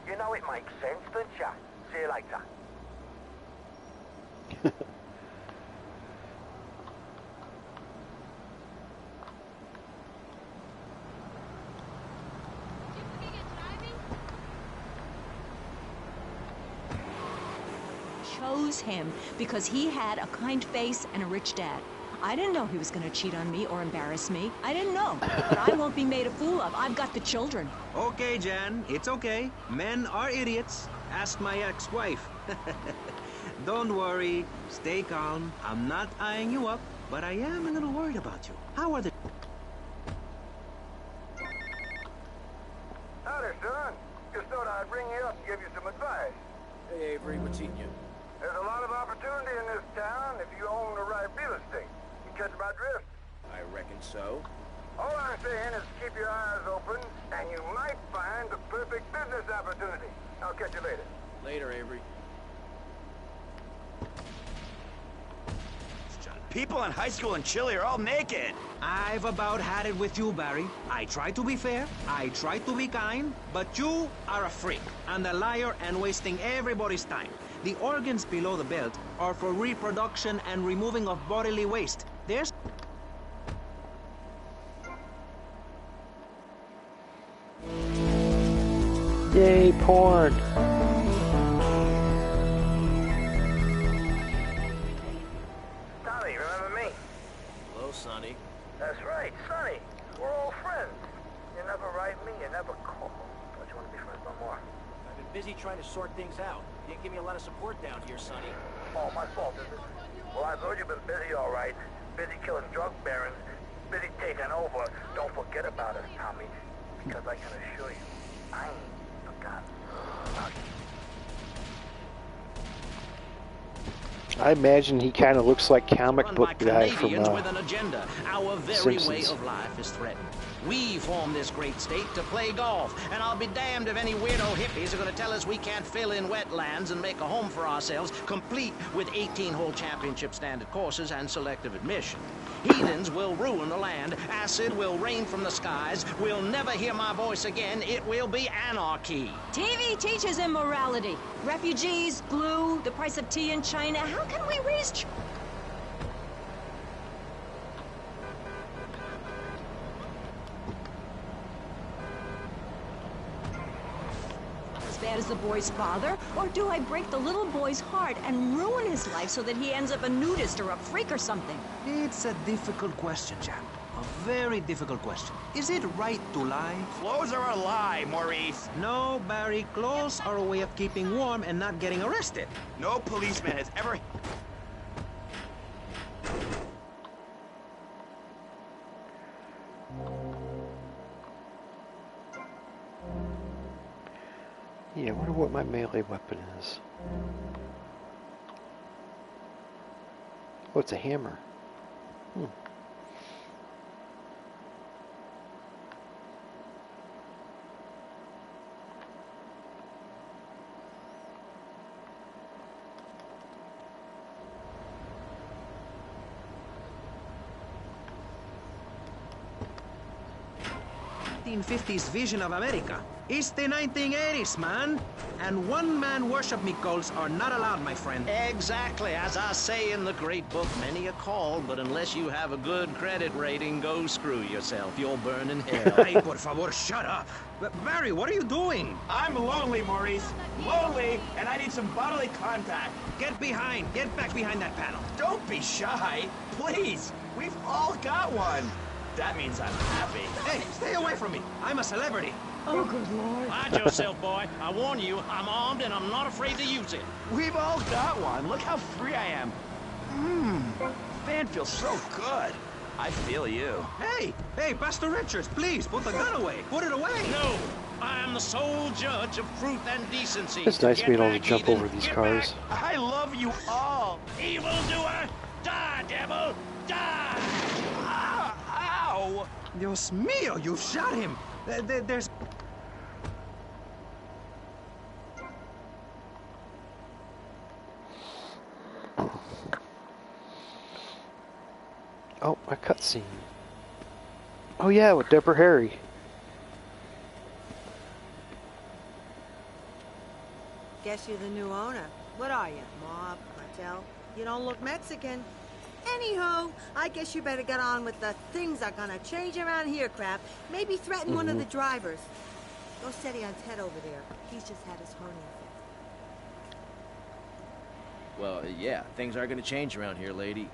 You know it makes sense, don't ya? See you later. Chose him because he had a kind face and a rich dad. I didn't know he was going to cheat on me or embarrass me. I didn't know. But I won't be made a fool of. I've got the children. Okay, Jan, it's okay. Men are idiots. Ask my ex-wife. Don't worry. Stay calm. I'm not eyeing you up, but I am a little worried about you. How are the... Howdy, son. Just thought I'd ring you up and give you some advice. Hey, Avery, what's eating you? There's a lot of opportunity in this town if you own the right real estate. You catch my drift? I reckon so. All I'm saying is keep your eyes open, and you might find the perfect business opportunity. I'll catch you later. Later, Avery. People in high school in Chile are all naked. I've about had it with you, Barry. I try to be fair, I try to be kind, but you are a freak, and a liar and wasting everybody's time. The organs below the belt are for reproduction and removing of bodily waste. There's... Yay, porn! Tommy, remember me? Hello, Sonny. That's right, Sonny. We're all friends. You never write me, you never call. Don't you want to be friends no more? I've been busy trying to sort things out. You didn't give me a lot of support down here, Sonny. Oh, my fault, is it? Well, I've heard you've been busy, all right. Busy killing drug barons, busy taking over. Don't forget about us, Tommy, because I can assure you, I ain't forgotten. I imagine he kind of looks like comic book guy from with an agenda. Our very way Simpsons. of life is threatened. We formed this great state to play golf, and I'll be damned if any weirdo hippies are going to tell us we can't fill in wetlands and make a home for ourselves, complete with 18-hole championship standard courses and selective admission. Heathens will ruin the land. Acid will rain from the skies. We'll never hear my voice again. It will be anarchy. TV teaches immorality. Refugees, glue, the price of tea in China. How can we raise as bad as the boy's father? Or do I break the little boy's heart and ruin his life so that he ends up a nudist or a freak or something? It's a difficult question, Jack. A very difficult question. Is it right to lie? Clothes are a lie, Maurice. No, Barry. Clothes are a way of keeping warm and not getting arrested. No policeman has ever... Yeah, I wonder what my melee weapon is. Oh, it's a hammer. Hmm. The 1950s vision of America. It's the 1980s, man. And one-man worship me cults are not allowed, my friend. Exactly. As I say in the great book, many are called, but unless you have a good credit rating, go screw yourself. You'll burn in hell. Ay, por favor, shut up. Barry, what are you doing? I'm lonely, Maurice. Lonely, and I need some bodily contact. Get behind. Get back behind that panel. Don't be shy. Please. We've all got one. That means I'm happy. Hey, stay away from me. I'm a celebrity. Oh, good Lord. Mind yourself, boy. I warn you, I'm armed and I'm not afraid to use it. We've all got one. Look how free I am. Van feels so good. I feel you. Hey, Pastor Richards, please, put the gun away. Put it away. No, I am the sole judge of truth and decency. It's nice Get being able to back, jump heathen. over these Get cars. back. I love you all. Evildoer, die, devil, die! Ow! Dios mío, you shot him. There's... Oh, my cutscene. Oh yeah, with Deborah Harry. Guess you're the new owner. What are you, mob, cartel? You don't look Mexican. Anyhow, I guess you better get on with the things are gonna change around here crap. Maybe threaten one of the drivers. Go steady on Ted over there. He's just had his hernia fixed. Well, yeah, things are gonna change around here, lady.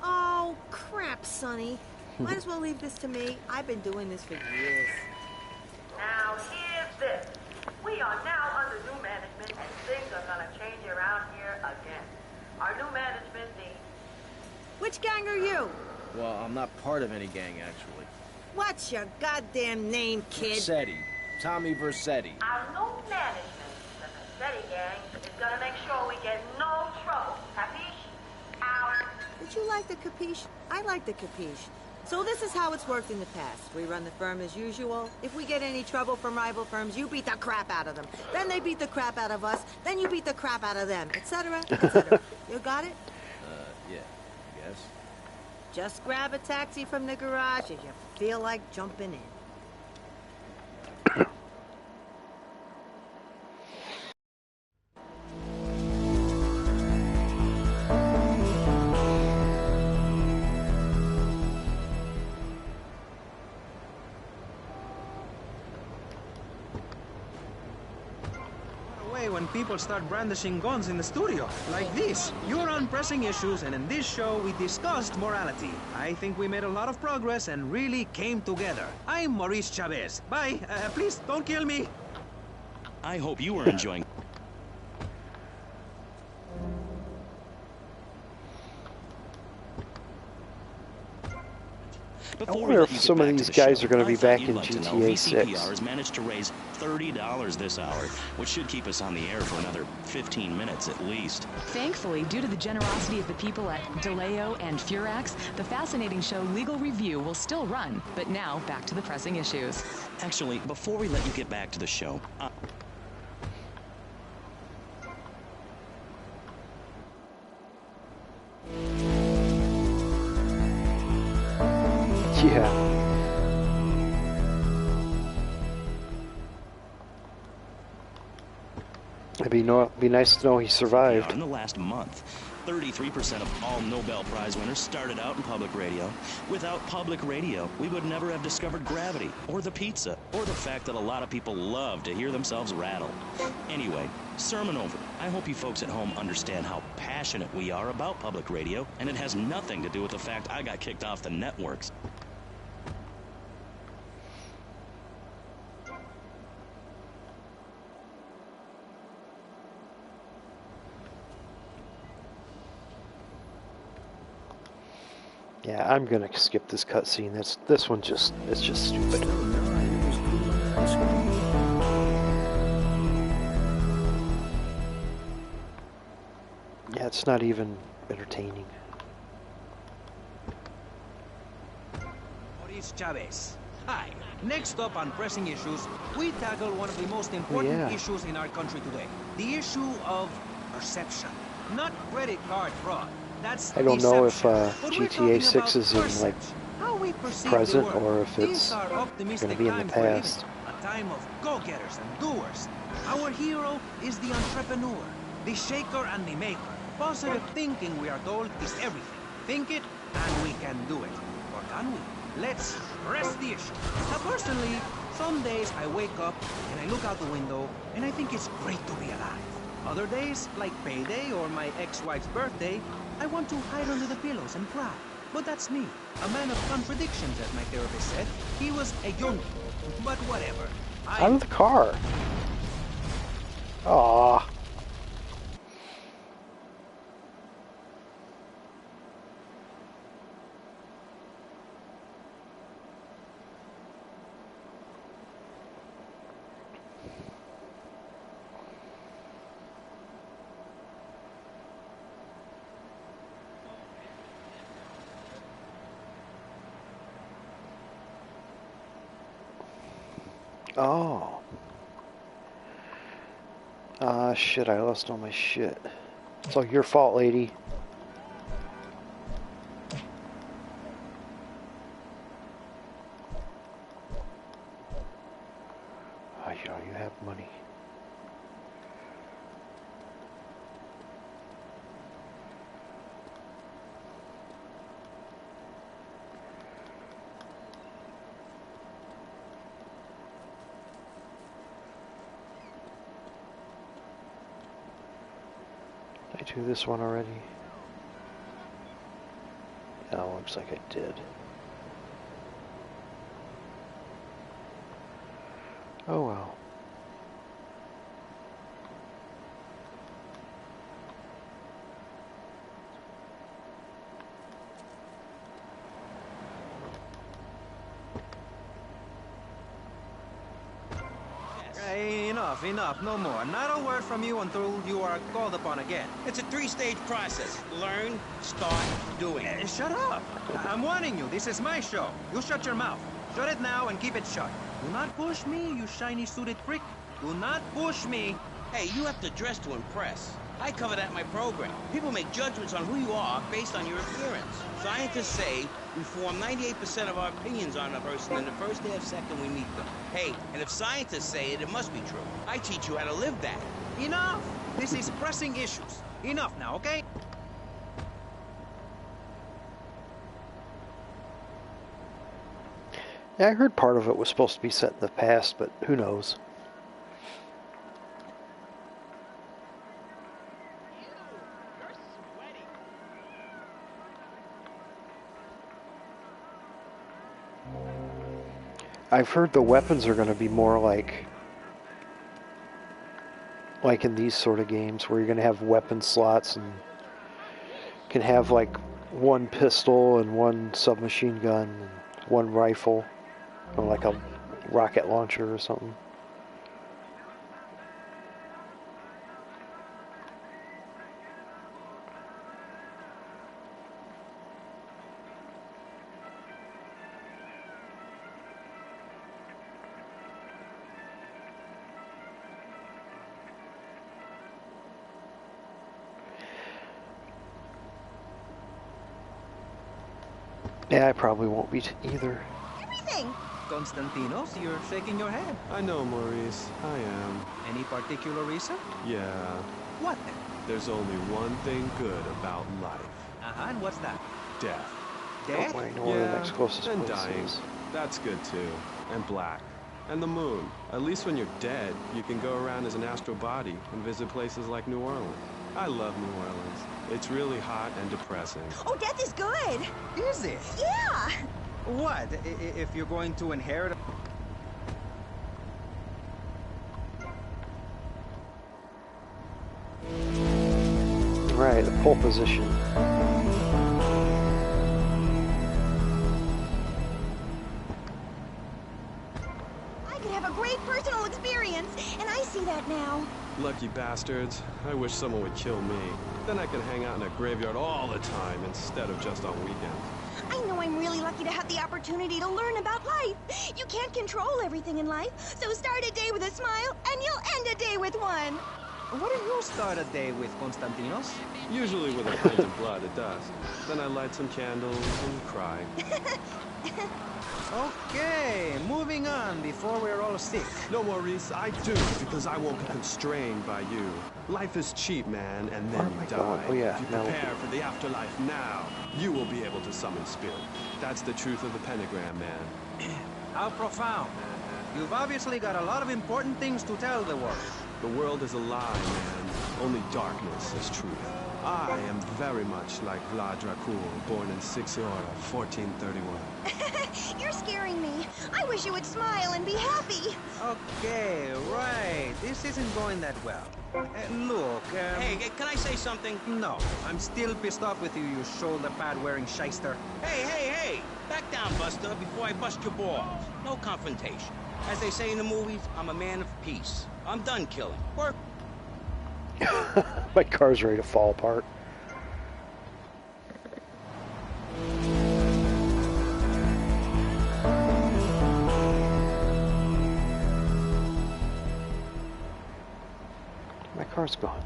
Oh, crap, Sonny. Might as well leave this to me. I've been doing this for years. Now, here's this. We are now under new management, and things are gonna change around here again. Our new management, Which gang are you? Well, I'm not part of any gang, actually. What's your goddamn name, kid? Versetti. Tommy Versetti. our new management, the Versetti gang, is gonna make sure we get no trouble. Capiche? Did you like the capiche? I like the capiche. So this is how it's worked in the past. We run the firm as usual. If we get any trouble from rival firms, you beat the crap out of them. Then they beat the crap out of us. Then you beat the crap out of them, etc., etc. You got it? Yeah, I guess. Just grab a taxi from the garage if you feel like jumping in. people start brandishing guns in the studio. Like this. You're on Pressing Issues, and in this show we discussed morality. I think we made a lot of progress and really came together. I'm Maurice Chavez. Bye. Please, don't kill me. I hope you are enjoying... I wonder if some of these guys are going to be back in GTA 6. VCPR has managed to raise $30 this hour, which should keep us on the air for another 15 minutes at least. Thankfully, due to the generosity of the people at DeLeo and Furax, the fascinating show Legal Review will still run. But now, back to the pressing issues. Actually, before we let you get back to the show... Yeah. It'd be nice to know he survived. In the last month, 33% of all Nobel Prize winners started out in public radio. Without public radio, we would never have discovered gravity, or the pizza, or the fact that a lot of people love to hear themselves rattle. Anyway, sermon over. I hope you folks at home understand how passionate we are about public radio, and it has nothing to do with the fact I got kicked off the networks. Yeah, I'm gonna skip this cutscene. This one it's just stupid. Yeah, it's not even entertaining. Maurice Chavez. Hi. Next up on Pressing Issues, we tackle one of the most important issues in our country today. The issue of perception, not credit card fraud. That's I don't know if GTA 6 is in like present or if it's going to be in the past. A time of go-getters and doers. Our hero is the entrepreneur, the shaker and the maker. Positive thinking, we are told, is everything. Think it and we can do it. Or can we? Let's press the issue. Now personally, some days I wake up and I look out the window and I think it's great to be alive. Other days, like payday or my ex-wife's birthday, I want to hide under the pillows and cry. But that's me, a man of contradictions, as my therapist said. He was a young, but whatever. Out of the car. Aww. Oh. Ah, shit, I lost all my shit. It's all your fault, lady. Oh, you have money. Did I do this one already? No, looks like I did. Oh well. Enough, no more. Not a word from you until you are called upon again. It's a three-stage process. Learn, start, doing. Shut up! I'm warning you, this is my show. You shut your mouth. Shut it now and keep it shut. Do not push me, you shiny suited prick. Do not push me. Hey, you have to dress to impress. I cover that in my program. People make judgments on who you are based on your appearance. Scientists say we form 98% of our opinions on a person in the first half second we meet them. Hey, and if scientists say it, it must be true. I teach you how to live that. Enough! This is Pressing Issues. Enough now, okay? Yeah, I heard part of it was supposed to be set in the past, but who knows? I've heard the weapons are going to be more like in these sort of games where you're going to have weapon slots and can have like one pistol and one submachine gun and one rifle, or like a rocket launcher or something. Yeah, I probably won't be either. Everything! Konstantinos, you're shaking your head. I know, Maurice. I am. Any particular reason? Yeah. What then? There's only one thing good about life. Uh-huh, and what's that? Death. Death? I know where the next closest and place dying. is. That's good too. And black. And the moon. At least when you're dead, you can go around as an astral body and visit places like New Orleans. I love New Orleans. It's really hot and depressing. Oh, death is good! Is it? Yeah! What? If you're going to inherit... Right, the pole position. I could have a great personal experience, and I see that now. Lucky bastards. I wish someone would kill me. Then I could hang out in a graveyard all the time instead of just on weekends. I know I'm really lucky to have the opportunity to learn about life. You can't control everything in life, so start a day with a smile, and you'll end a day with one. What do you start a day with, Konstantinos? Usually with a pint of blood at dusk. Then I light some candles and cry. Okay, moving on before we're all sick. No, Maurice, I do, because I won't be constrained by you. Life is cheap, man, and then you die. Oh, yeah. If you prepare for the afterlife now, you will be able to summon spirit. That's the truth of the pentagram, man. How profound. You've obviously got a lot of important things to tell the world. The world is a lie, man. Only darkness is truth. I am very much like Vlad Dracul, born in Sixiora, 1431. You're scaring me. I wish you would smile and be happy. Okay, right. This isn't going that well. Look, Hey, can I say something? No, I'm still pissed off with you, you shoulder pad wearing shyster. Hey! Back down, Buster, before I bust your balls. No confrontation. As they say in the movies, I'm a man of peace. I'm done killing. Work. My car's ready to fall apart. My car's gone.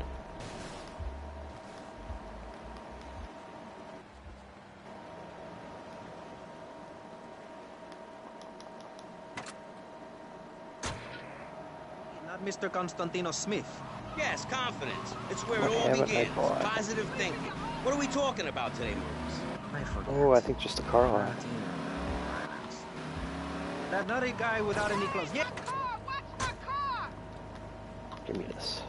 Not Mr. Konstantinos Smith. Yes, confidence. It's where it all begins. Positive thinking. What are we talking about today, Maurice? Oh, I think just a car lot. That nutty guy without any clothes. Yeah. Give me this.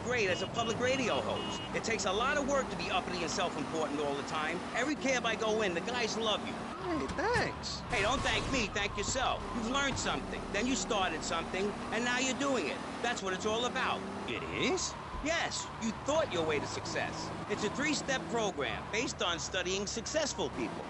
Great as a public radio host. It takes a lot of work to be uppity and self-important all the time. Every cab I go in, the guys love you. Hey, thanks. Hey, don't thank me, thank yourself. You've learned something, then you started something, and now you're doing it. That's what it's all about. It is? Yes, you thought your way to success. It's a 3-step program based on studying successful people.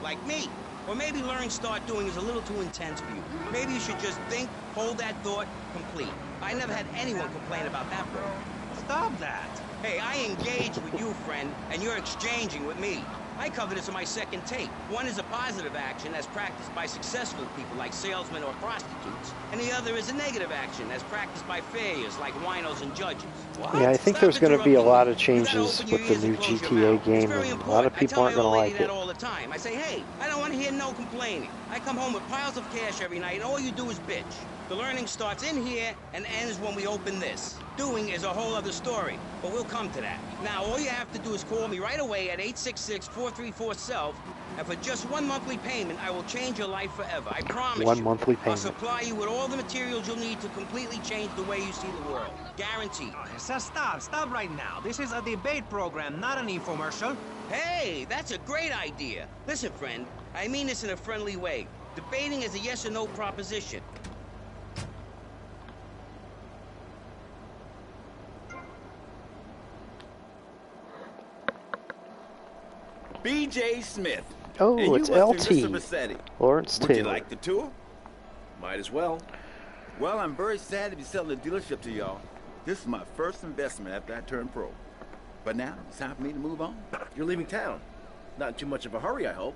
Like me. Or maybe learning start doing is a little too intense for you. Maybe you should just think, hold that thought, complete. I never had anyone complain about that program. Stop that. Hey, I engage with you, friend, and you're exchanging with me. I cover this in my second tape. One is a positive action as practiced by successful people like salesmen or prostitutes, and the other is a negative action as practiced by failures like winos and judges. What? Yeah, I think there's going to be a lot of changes with the new GTA game, and a lot of people aren't going to like it. All the time. I say, hey, I don't want to hear no complaining. I come home with piles of cash every night, and all you do is bitch. The learning starts in here and ends when we open this. Doing is a whole other story, but we'll come to that. Now, all you have to do is call me right away at 866-434-SELF, And for just one monthly payment, I will change your life forever. I promise you. One monthly I'll payment. supply you with all the materials you'll need to completely change the way you see the world. Guaranteed. So stop right now. This is a debate program, not an infomercial. Hey, that's a great idea. Listen, friend, I mean this in a friendly way. Debating is a yes or no proposition. B.J. Smith. Oh, and it's you was LT. Mr. Bassetti. Lawrence Would Taylor. you like the tour? Might as well. Well, I'm very sad to be selling the dealership to y'all. This is my first investment after I turned pro. But now, it's time for me to move on. You're leaving town. Not in too much of a hurry, I hope.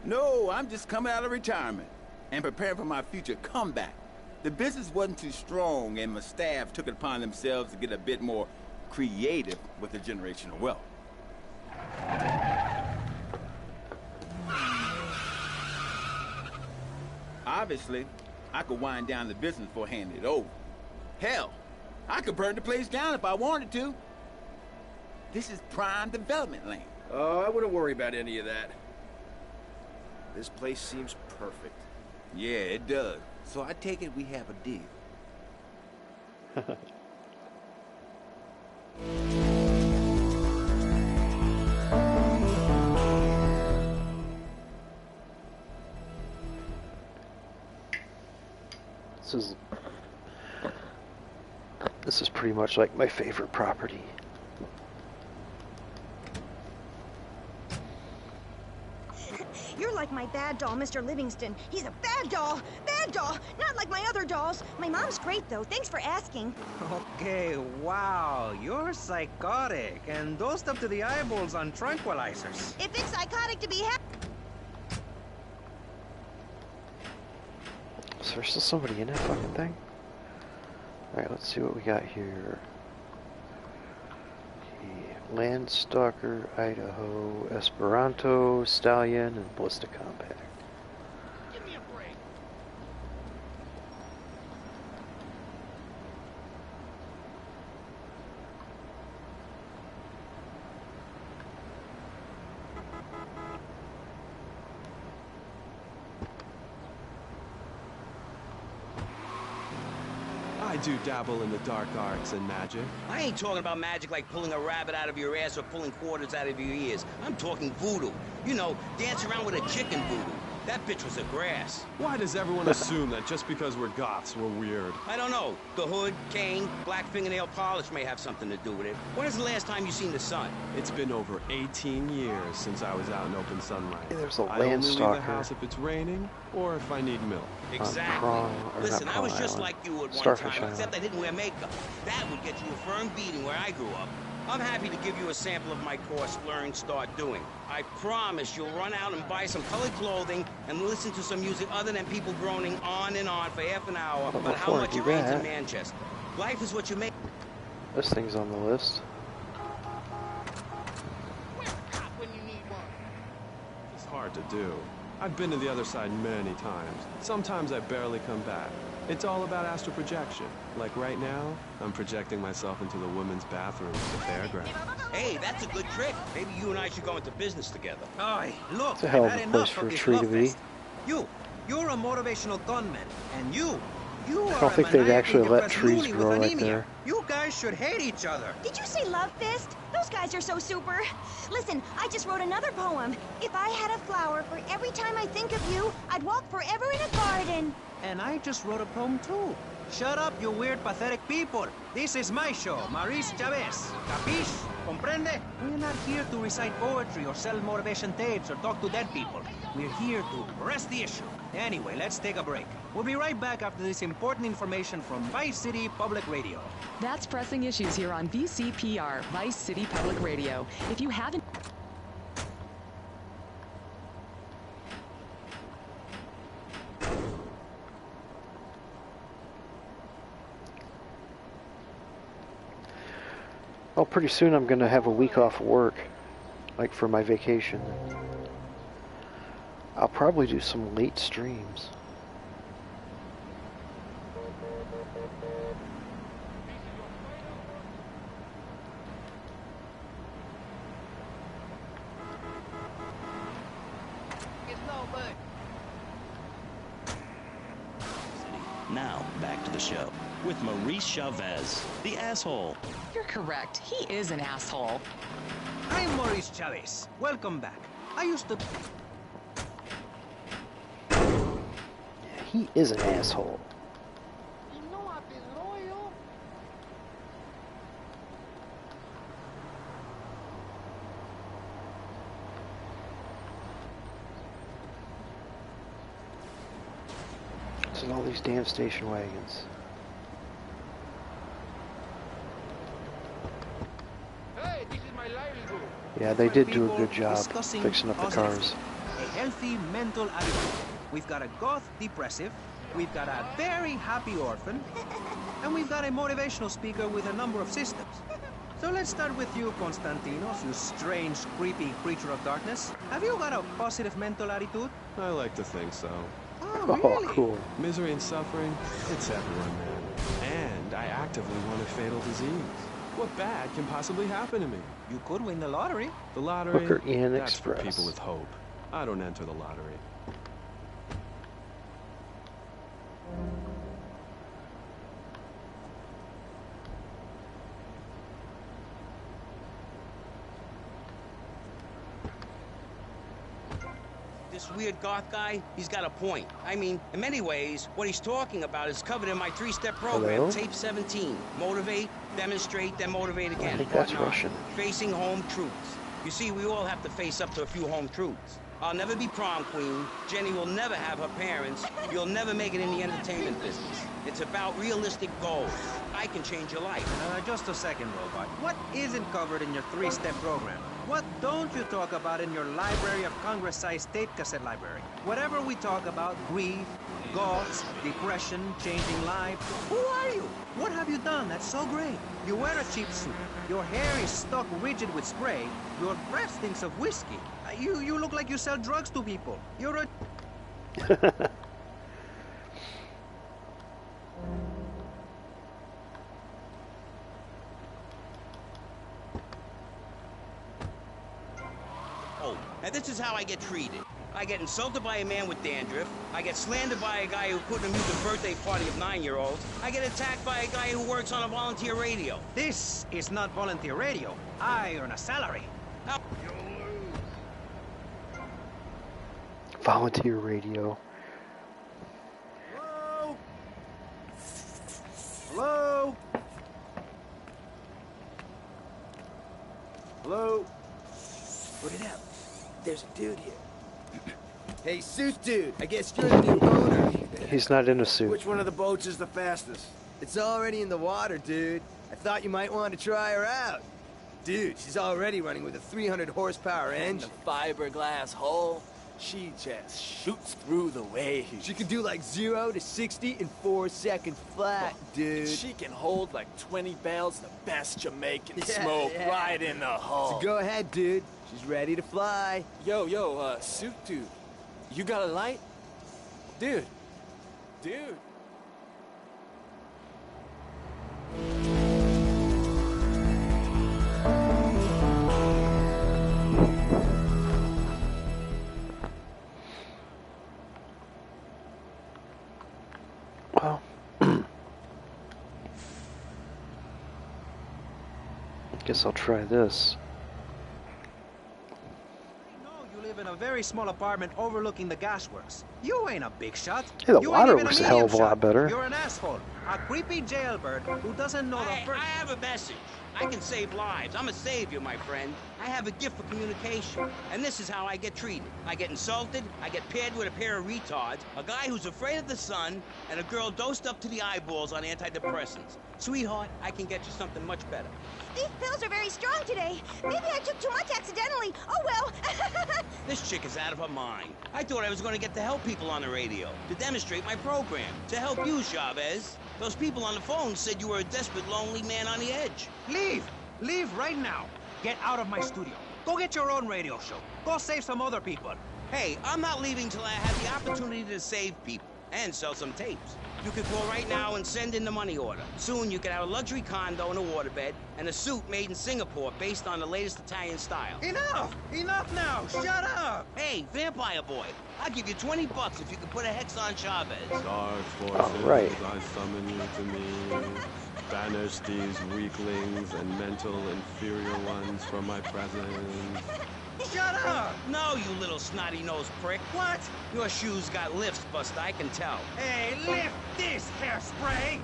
No, I'm just coming out of retirement and preparing for my future comeback. The business wasn't too strong, and my staff took it upon themselves to get a bit more creative with the generational wealth. Obviously, I could wind down the business before handing it over. Hell, I could burn the place down if I wanted to. This is prime development land. Oh, I wouldn't worry about any of that. This place seems perfect. Yeah, it does. So I take it we have a deal. This is pretty much like my favorite property. You're like my bad doll, Mr. Livingston. He's a bad doll! Bad doll! Not like my other dolls. My mom's great, though. Thanks for asking. Okay, wow, you're psychotic and dosed up to the eyeballs on tranquilizers. If it's psychotic to be Is there still somebody in that fucking thing? Alright, let's see what we got here. Okay, Landstalker, Idaho, Esperanto, Stallion, and Ballista Compact. Give me a break. I do dabble in the dark arts and magic. I ain't talking about magic like pulling a rabbit out of your ass or pulling quarters out of your ears. I'm talking voodoo. You know, dance around with a chicken voodoo. That bitch was a grass. Why does everyone assume that just because we're goths, we're weird? I don't know. The hood, cane, black fingernail polish may have something to do with it. When is the last time you seen the sun? It's been over 18 years since I was out in open sunlight. Hey, there's a I only leave the Landstalker. house if it's raining or if I need milk. Exactly. Listen, I was just like you at one Starfish time, except I Island. didn't wear makeup. That would get you a firm beating where I grew up. I'm happy to give you a sample of my course, Learn, Start Doing. I promise you'll run out and buy some colored clothing and listen to some music other than people groaning on and on for half an hour Well, about how before I much do it rains in that- Manchester. Life is what you make. This thing's on the list. It's hard to do. I've been to the other side many times. Sometimes I barely come back. It's all about astral projection. Like right now, I'm projecting myself into the women's bathroom at the fairground. Hey, that's a good trick. Maybe you and I should go into business together. Oi, look, It's a hell of I've a had place enough for of a this tree to love be. fest. You're a motivational gunman, and you I are don't a think they'd maniacally actually let depressed trees loony with grow right anemia. there. You guys should hate each other. Did you say love fist? Those guys are so super. Listen, I just wrote another poem. If I had a flower for every time I think of you, I'd walk forever in a garden. And I just wrote a poem too. Shut up, you weird, pathetic people. This is my show, Maurice Chavez. Capiche? Comprende? We're not here to recite poetry or sell motivation tapes or talk to dead people. We're here to press the issue. Anyway, let's take a break. We'll be right back after this important information from Vice City Public Radio. That's Pressing Issues here on VCPR, Vice City Public Radio. If you haven't... Well, pretty soon I'm going to have a week off of work, like for my vacation. I'll probably do some late streams. Now, back to the show with Maurice Chavez, the asshole. You're correct. He is an asshole. I'm Maurice Chavez. Welcome back. I used to... He is an asshole. And all these damn station wagons. Hey, this is my livelihood. Yeah, they did do a good job discussing fixing up the cars. A healthy mental attitude. We've got a goth depressive, we've got a very happy orphan, and we've got a motivational speaker with a number of systems. So let's start with you, Konstantinos, you strange, creepy creature of darkness. Have you got a positive mental attitude? I like to think so. Oh, really? Cool. Misery and suffering, it's everywhere, man. And I actively want a fatal disease. What bad can possibly happen to me? You could win the lottery. The lottery, Hooker Inn that's Express. for people with hope. I don't enter the lottery. This weird goth guy, he's got a point. I mean, in many ways, what he's talking about is covered in my 3-step program, Hello? Tape 17. Motivate, demonstrate, then motivate again. I think that's Whatnot. Russian. Facing home truths. You see, we all have to face up to a few home truths. I'll never be prom queen. Jenny will never have her parents. You'll never make it in the entertainment business. It's about realistic goals. I can change your life. Just a second, Robot. What isn't covered in your 3-step program? What don't you talk about in your Library of Congress-sized tape cassette library? Whatever we talk about, grief, goths, depression, changing lives. Who are you? What have you done that's so great? You wear a cheap suit. Your hair is stuck rigid with spray. Your breath stinks of whiskey. You look like you sell drugs to people. You're a... Oh, and this is how I get treated. I get insulted by a man with dandruff. I get slandered by a guy who couldn't amuse a birthday party of 9-year-olds. I get attacked by a guy who works on a volunteer radio. This is not volunteer radio. I earn a salary. Volunteer radio. Hello? Hello? Hello? Put it out. There's a dude here. Hey, suit dude, I guess you're the new owner. He's not in a suit. Which one of the boats is the fastest? It's already in the water, dude. I thought you might want to try her out. Dude, she's already running with a 300 horsepower engine. The fiberglass hull. She just shoots through the waves. She can do like 0 to 60 in 4 seconds flat, dude. She can hold like 20 barrels of the best Jamaican Yeah, smoke yeah. right in the hull. So go ahead, dude. She's ready to fly. Yo, suit dude. You got a light? Dude. Well, guess I'll try this. You live in a very small apartment overlooking the gasworks. You ain't a big shot. Hey, the You water ain't even looks a medium hell of a lot shot. better. You're an asshole. A creepy jailbird who doesn't know the I first... have a message. I can save lives. I'm a savior, my friend. I have a gift for communication. And this is how I get treated. I get insulted, I get paired with a pair of retards, a guy who's afraid of the sun, and a girl dosed up to the eyeballs on antidepressants. Sweetheart, I can get you something much better. These pills are very strong today. Maybe I took too much accidentally. Oh, well. This chick is out of her mind. I thought I was going to get to help people on the radio, to demonstrate my program, to help you, Chavez. Those people on the phone said you were a desperate, lonely man on the edge. Leave! Leave right now. Get out of my studio. Go get your own radio show. Go save some other people. Hey, I'm not leaving till I have the opportunity to save people. and sell some tapes. You could call right now and send in the money order. Soon you could have a luxury condo and a waterbed and a suit made in Singapore based on the latest Italian style. Enough! Enough now! Shut up! Hey, Vampire Boy, I'll give you $20 if you can put a hex on Chavez. Dark forces, right. I summon you to me. Banish these weaklings and mental inferior ones from my presence. Shut up! No, you little snotty-nosed prick. What? Your shoes got lifts, Buster, I can tell. Hey, lift this hairspray!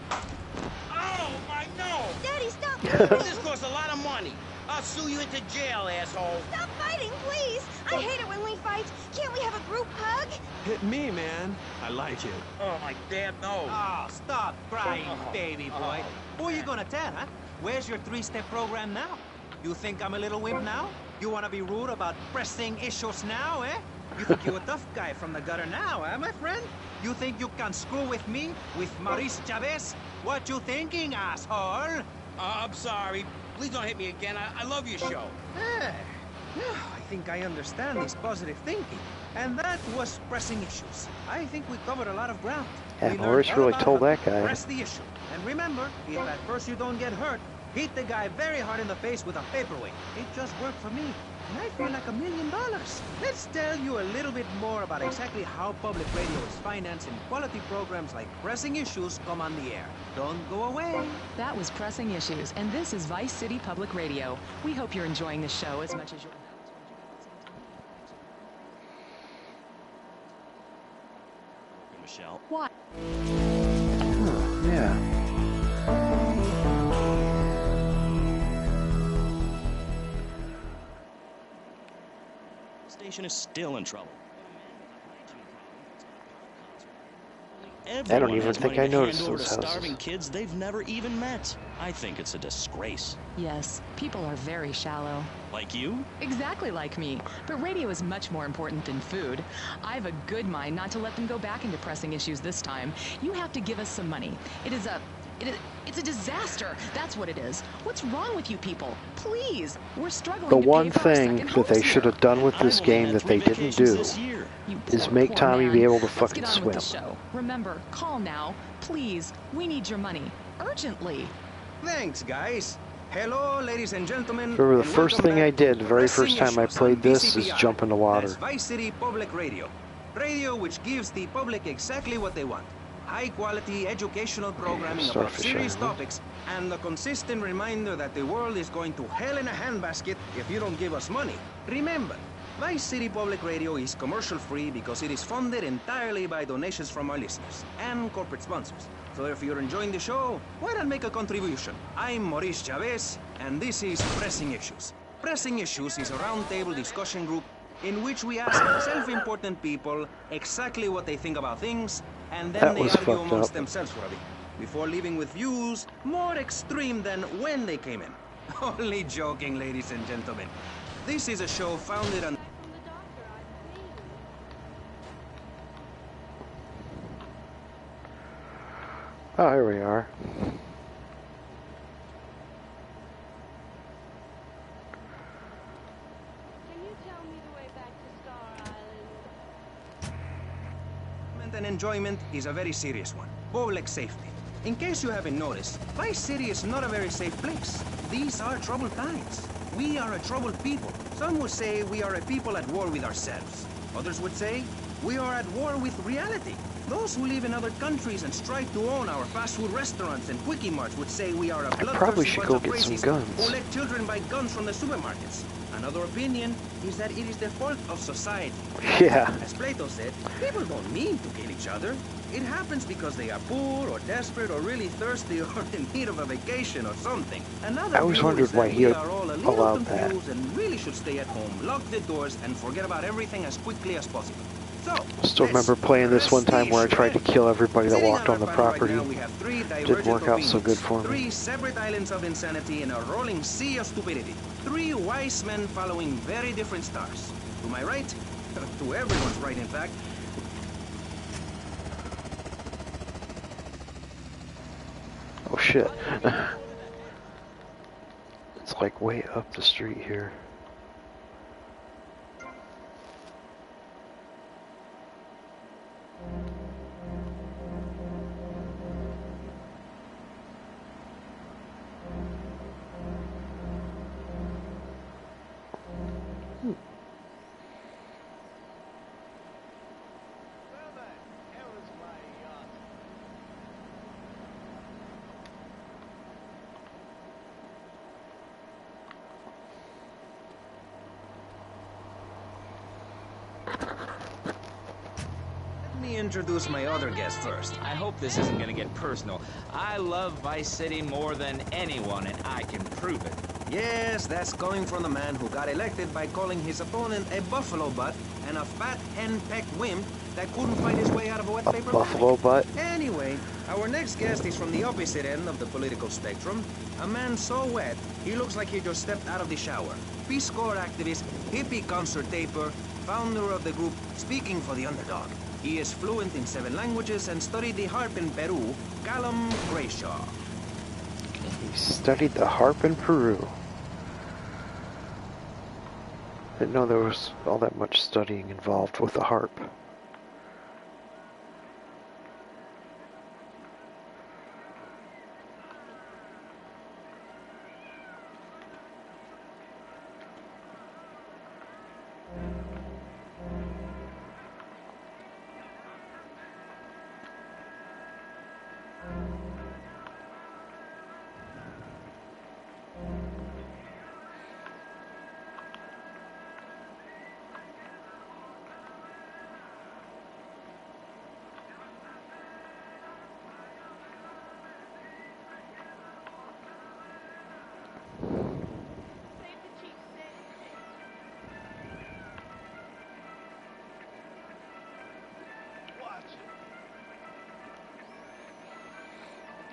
Oh, my nose! Daddy, stop! This costs a lot of money. I'll sue you into jail, asshole. Stop fighting, please! I hate it when we fight. Can't we have a group hug? Hit me, man. I like it. Oh, my damn nose. Oh, stop crying, baby boy. Who are you gonna tell, huh? Where's your three-step program now? You think I'm a little wimp now? You wanna be rude about pressing issues now, eh? You think you're a tough guy from the gutter now, eh, my friend? You think you can screw with me, with Maurice Chavez? What you thinking, asshole? I'm sorry. Please don't hit me again. I love your show. I think I understand this positive thinking. And that was pressing issues. I think we covered a lot of ground. Yeah, We Maurice learned all really about told how that to guy. Press the issue. And remember, if at first you don't get hurt, hit the guy very hard in the face with a paperweight. It just worked for me. And I feel like $1 million. Let's tell you a little bit more about exactly how public radio is financing quality programs like Pressing Issues come on the air. Don't go away. That was Pressing Issues, and this is Vice City Public Radio. We hope you're enjoying the show as much as you're... Michelle. Why? Yeah. The station is still in trouble. I don't even think I noticed those those houses. starving kids they've never even met. I think it's a disgrace. Yes, people are very shallow. Like you? Exactly like me. But radio is much more important than food. I have a good mind not to let them go back into Pressing Issues this time. You have to give us some money. It's a disaster. That's what it is. What's wrong with you people? Please, we're struggling The to one pay for our thing second that they homes should here. have done with this game that they didn't do is make Tommy be able to Let's fucking get on swim. with the show. Remember, call now. Please, we need your money. Urgently. Thanks, guys. Hello, ladies and gentlemen. Remember, the and first welcome thing I back did, to the very Pressing first time I Issues played on this, is VCPI. jump in the water. That's Vice City Public Radio. Radio which gives the public exactly what they want. High-quality educational programming about Starfish serious Island. topics, and the consistent reminder that the world is going to hell in a handbasket if you don't give us money. Remember, Vice City Public Radio is commercial-free because it is funded entirely by donations from our listeners and corporate sponsors. So if you're enjoying the show, why not make a contribution? I'm Maurice Chavez, and this is Pressing Issues. Pressing Issues is a roundtable discussion group in which we ask self-important people exactly what they think about things, and then That they was argue fucked amongst up. themselves for a bit, before leaving with views more extreme than when they came in. Only joking, ladies and gentlemen. This is a show founded on... Oh, here we are. And enjoyment is a very serious one. Public safety. In case you haven't noticed, Vice City is not a very safe place. These are troubled times. We are a troubled people. Some would say we are a people at war with ourselves. Others would say we are at war with reality. Those who live in other countries and strive to own our fast food restaurants and quickie marts would say we are a bloodthirsty probably should bunch go of get some crazies guns. who let children buy guns from the supermarkets. Another opinion is that it is the fault of society. Yeah. As Plato said, people don't mean to kill each other. It happens because they are poor or desperate or really thirsty or in need of a vacation or something. Another I always view wondered is that why he we are all a little allowed that. confused and really should stay at home, lock the doors, and forget about everything as quickly as possible. So, Still remember playing this one time where I tried to kill everybody that sitting walked on the our panel property. Right now, we have three Didn't divergent work out so good opinions, for me. Three separate islands of insanity in a rolling sea of stupidity. Three wise men following very different stars. To my right, to everyone's right, in fact. Oh shit. It's like way up the street here. introduce my other guest first. I hope this isn't gonna get personal. I love Vice City more than anyone, and I can prove it. Yes, that's coming from the man who got elected by calling his opponent a buffalo butt and a fat hen-pecked wimp that couldn't find his way out of a wet paper buffalo butt. Anyway, our next guest is from the opposite end of the political spectrum. A man so wet, he looks like he just stepped out of the shower. Peace Corps activist, hippie concert taper, founder of the group Speaking for the Underdog. He is fluent in 7 languages and studied the harp in Peru, Callum Grayshaw. He studied the harp in Peru. Didn't know there was all that much studying involved with the harp.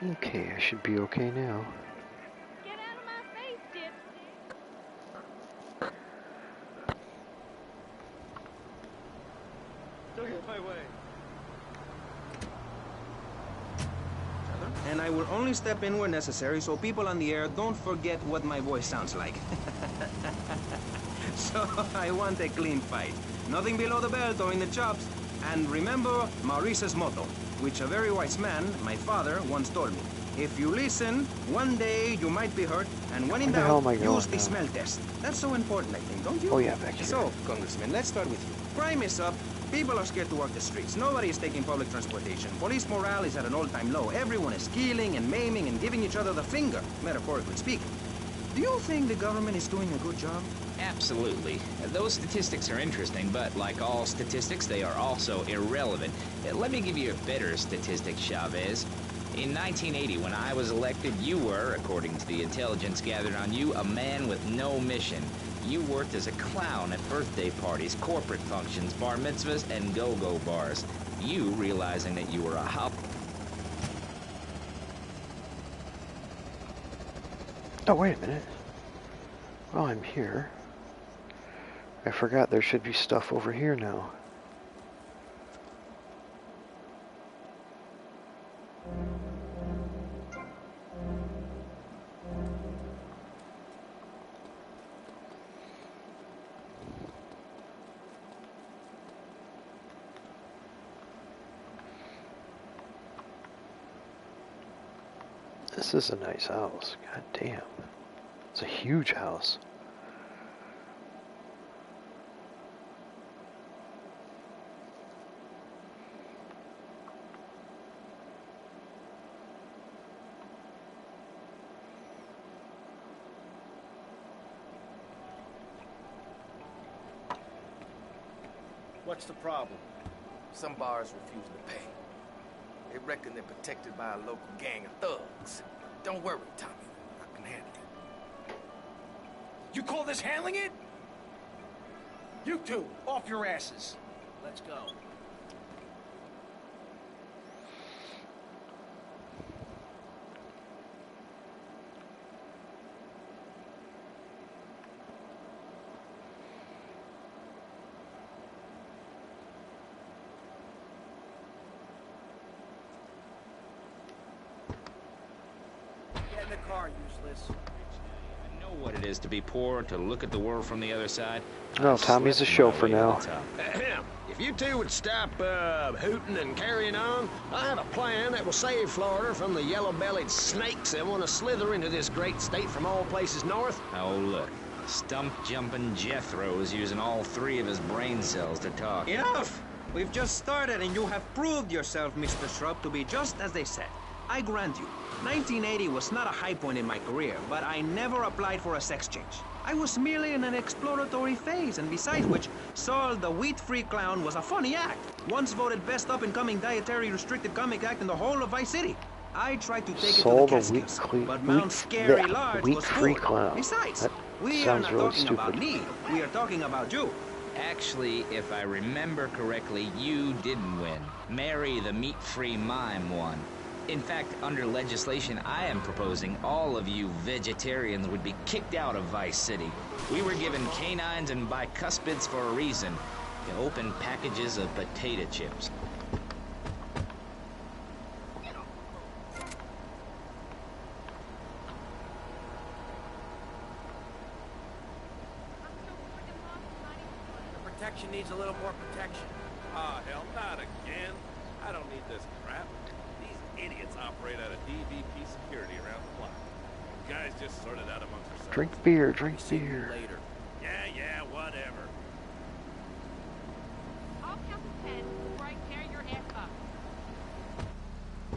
Okay, I should be okay now. Get out of my face, dipstick. Don't get my way. And I will only step in where necessary so people on the air don't forget what my voice sounds like. So I want a clean fight. Nothing below the belt or in the chops. And remember Maurice's motto, which a very wise man, my father, once told me. If you listen, one day you might be hurt, and when in doubt, use the smell test. That's so important, I think, don't you? Oh yeah, back here. So, Congressman, let's start with you. Crime is up. People are scared to walk the streets. Nobody is taking public transportation. Police morale is at an all-time low. Everyone is killing and maiming and giving each other the finger, metaphorically speaking. Do you think the government is doing a good job? Absolutely. Those statistics are interesting, but like all statistics, they are also irrelevant. Let me give you a better statistic, Chavez. In 1980, when I was elected, you were, according to the intelligence gathered on you, a man with no mission. You worked as a clown at birthday parties, corporate functions, bar mitzvahs, and go-go bars. You, realizing that you were a hop... Oh, wait a minute. While I'm here, I forgot there should be stuff over here now. This is a nice house. God damn. It's a huge house. What's the problem? Some bars refuse to pay. They reckon they're protected by a local gang of thugs. Don't worry, Tommy. I can handle it. You call this handling it? You two, off your asses. Let's go. Get in the car, useless. I know what it is to be poor, to look at the world from the other side. No, Tommy's a chauffeur now. If you two would stop hooting and carrying on, I have a plan that will save Florida from the yellow-bellied snakes that want to slither into this great state from all places north. Oh, look. Stump-jumping Jethro is using all 3 of his brain cells to talk. Enough! We've just started and you have proved yourself, Mr. Shrub, to be just as they said. I grant you, 1980 was not a high point in my career, but I never applied for a sex change. I was merely in an exploratory phase, and besides which, Saul the wheat-free clown was a funny act. Once voted best up-and-coming dietary restricted comic act in the whole of Vice City. I tried to take it to the Catskills, but Mount Scary Large was full. Besides, we are not talking about me, we are talking about you. Actually, if I remember correctly, you didn't win. Mary the meat-free mime won. In fact, under legislation I am proposing, all of you vegetarians would be kicked out of Vice City. We were given canines and bicuspids for a reason. To open packages of potato chips. Protection needs a little more protection. Ah, hell, not again. I don't need this crap. These idiots operate out of DVP security around the block. You guys just sort it out amongst yourselves. Drink beer, drink beer. Later. Yeah, whatever. I'll count to 10 before I tear your ass up.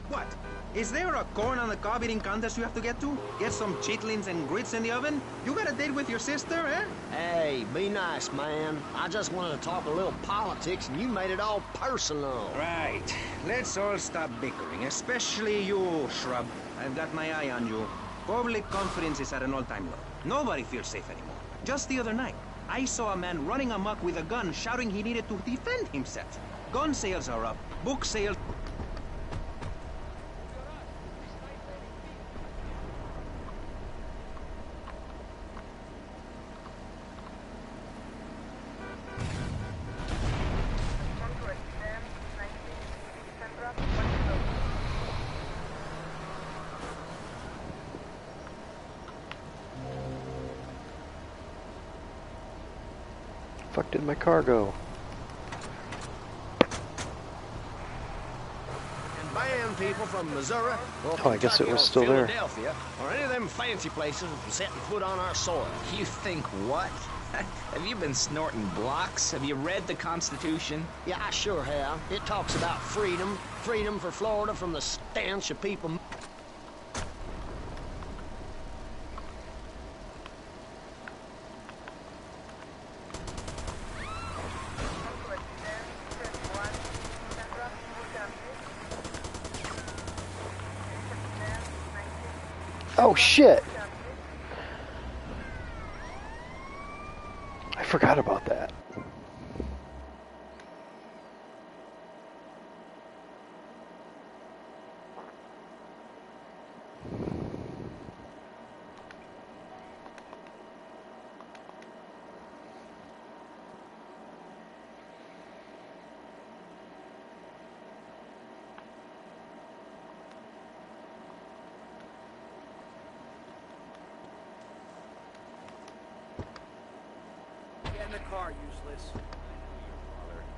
What? Is there a corn on the cob eating contest you have to get to? Get some chitlins and grits in the oven? You got a date with your sister, eh? Hey, be nice, man. I just wanted to talk a little politics, and you made it all personal. Right. Let's all stop bickering, especially you, Shrub. I've got my eye on you. Public confidence is at an all-time low. Nobody feels safe anymore. Just the other night, I saw a man running amok with a gun, shouting he needed to defend himself. Gun sales are up. Book sales... Fuck did my car go? And band people from Missouri or Oh, I guess it was Kentucky or still there. Philadelphia or any of them fancy places setting foot on our soil. You think what? Have you been snorting blocks? Have you read the Constitution? Yeah, I sure have. It talks about freedom. Freedom for Florida from the stench of people. Oh shit! I forgot about that. Get in the car, useless.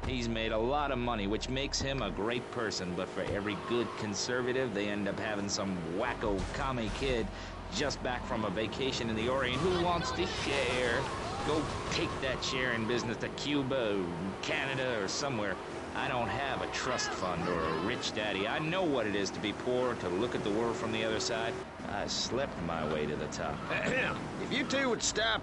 He's made a lot of money, which makes him a great person, but for every good conservative, they end up having some wacko commie kid just back from a vacation in the Orient who wants to share. Go take that sharing business to Cuba or Canada or somewhere. I don't have a trust fund or a rich daddy. I know what it is to be poor, to look at the world from the other side. I slept my way to the top. If you two would stop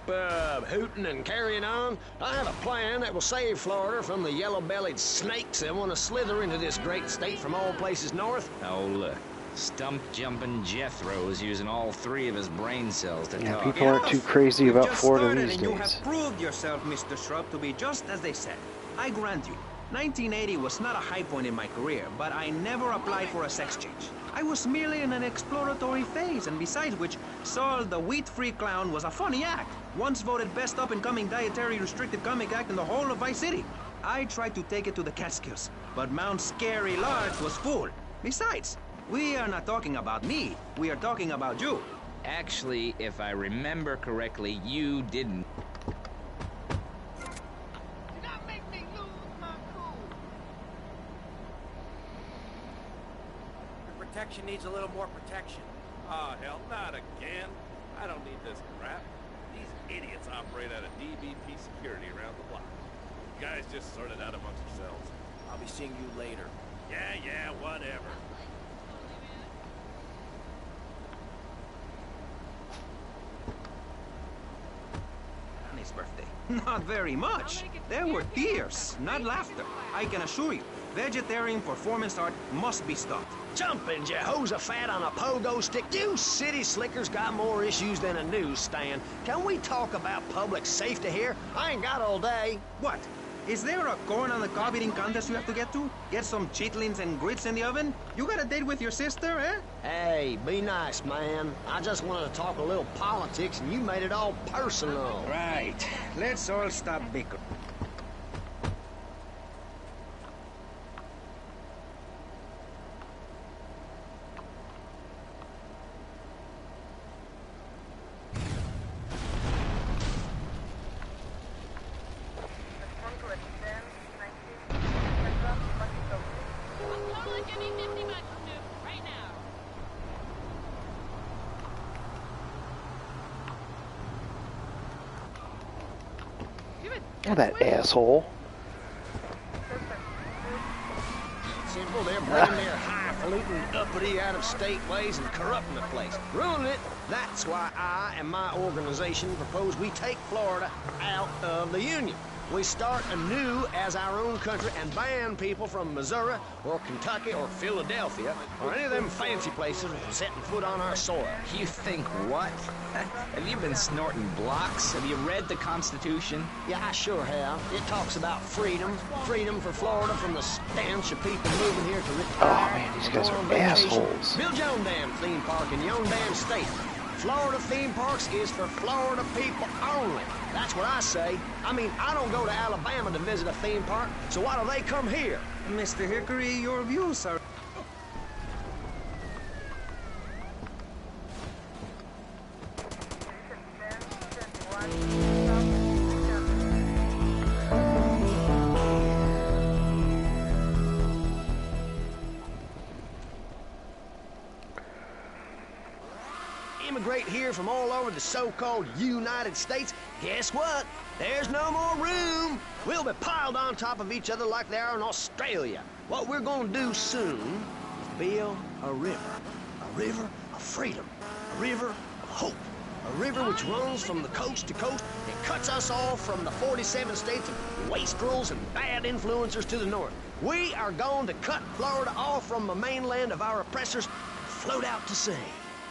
hooting and carrying on, I have a plan that will save Florida from the yellow-bellied snakes that want to slither into this great state from all places north. Oh, look. Stump-jumping Jethro is using all three of his brain cells to talk. People aren't too crazy about Florida these and you days. have proved yourself, Mr. Shrub, to be just as they said. I grant you, 1980 was not a high point in my career, but I never applied for a sex change. I was merely in an exploratory phase, and besides which, Saul the wheat-free clown was a funny act. Once voted best up-and-coming dietary restricted comic act in the whole of Vice City. I tried to take it to the Catskills, but Mount Scary Large was full. Besides, we are not talking about me, we are talking about you. Actually, if I remember correctly, you didn't. Protection needs a little more protection. Ah, hell, not again. I don't need this crap. These idiots operate out of DVP security around the block. You guys just sort it out amongst yourselves. I'll be seeing you later. Yeah, whatever. Not very much. There were tears, not laughter. I can assure you, vegetarian performance art must be stopped. Jumping Jehoshaphat on a pogo stick. You city slickers got more issues than a newsstand. Can we talk about public safety here? I ain't got all day. What? Is there a corn on the cob eating contest you have to get to? Get some chitlins and grits in the oven? You got a date with your sister, eh? Hey, be nice, man. I just wanted to talk a little politics, and you made it all personal. Right. Let's all stop bickering. Oh, that asshole. Simple, they're bringing their highfalutin, uppity, out-of-state ways and corrupting the place. Ruining it. That's why I and my organization propose we take Florida out of the Union. We start anew as our own country and ban people from Missouri or Kentucky or Philadelphia or any of them fancy places from setting foot on our soil. You think what? Have you been snorting blocks? Have you read the Constitution? Yeah, I sure have. It talks about freedom. Freedom for Florida from the stench of people moving here to retire. Oh man, these guys are assholes. Build your own damn theme park in your own damn state. Florida theme parks is for Florida people only. That's what I say. I mean, I don't go to Alabama to visit a theme park, so why do they come here? Mr. Hickory, your views are... Immigrate here from all over the so-called United States. Guess what? There's no more room. We'll be piled on top of each other like they are in Australia. What we're gonna do soon is build a river of freedom, a river of hope, a river which runs from the coast to coast and cuts us off from the 47 states of wastrels and bad influencers to the north. We are going to cut Florida off from the mainland of our oppressors and float out to sea.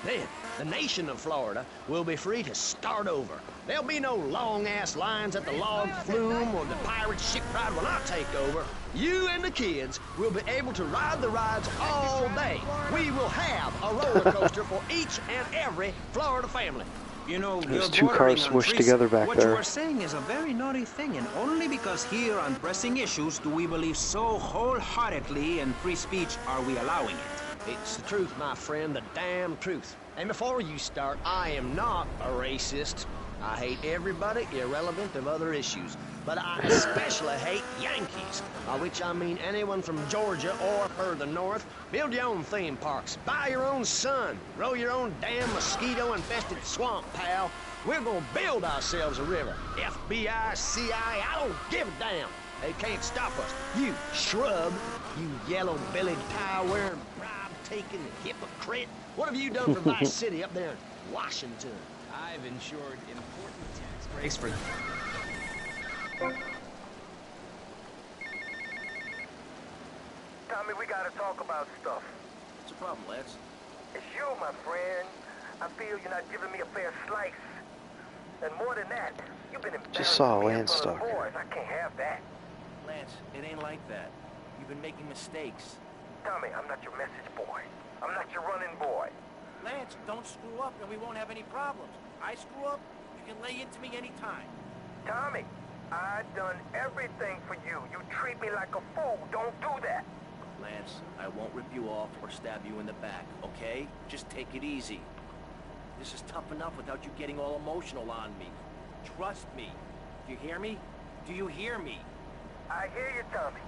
Then, the nation of Florida will be free to start over. There'll be no long-ass lines at the log flume or the pirate shipyard when I take over. You and the kids will be able to ride the rides all day. We will have a roller coaster for each and every Florida family. You know, there's two cars smushed together back what there. What you are saying is a very naughty thing, and only because here on pressing issues do we believe so wholeheartedly in free speech are we allowing it. It's the truth, my friend, the damn truth. And before you start, I am not a racist. I hate everybody irrelevant of other issues. But I especially hate Yankees, by which I mean anyone from Georgia or further north. Build your own theme parks, buy your own sun, grow your own damn mosquito-infested swamp, pal. We're gonna build ourselves a river. FBI, CIA, I don't give a damn. They can't stop us. You shrub, you yellow-bellied, tie-wearing, bribe-taking hypocrite. What have you done for Vice City up there in Washington? I've ensured important tax breaks for... Tommy, we gotta talk about stuff. What's the problem, Lance? It's you, my friend. I feel you're not giving me a fair slice. And more than that, you've been Just saw a embarrassing me in front of the Landstalker. boys. I can't have that. Lance, it ain't like that. You've been making mistakes. Tommy, I'm not your message boy. I'm not your running boy. Lance, don't screw up and we won't have any problems. I screw up, you can lay into me anytime. Tommy, I've done everything for you. You treat me like a fool. Don't do that. Lance, I won't rip you off or stab you in the back, okay? Just take it easy. This is tough enough without you getting all emotional on me. Trust me. Do you hear me? Do you hear me? I hear you, Tommy,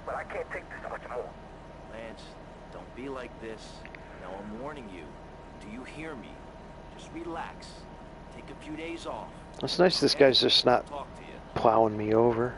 but I can't take this much more. Lance, don't be like this. Now I'm warning you. Do you hear me? Just relax. Take a few days off. It's nice this guy's just not plowing me over.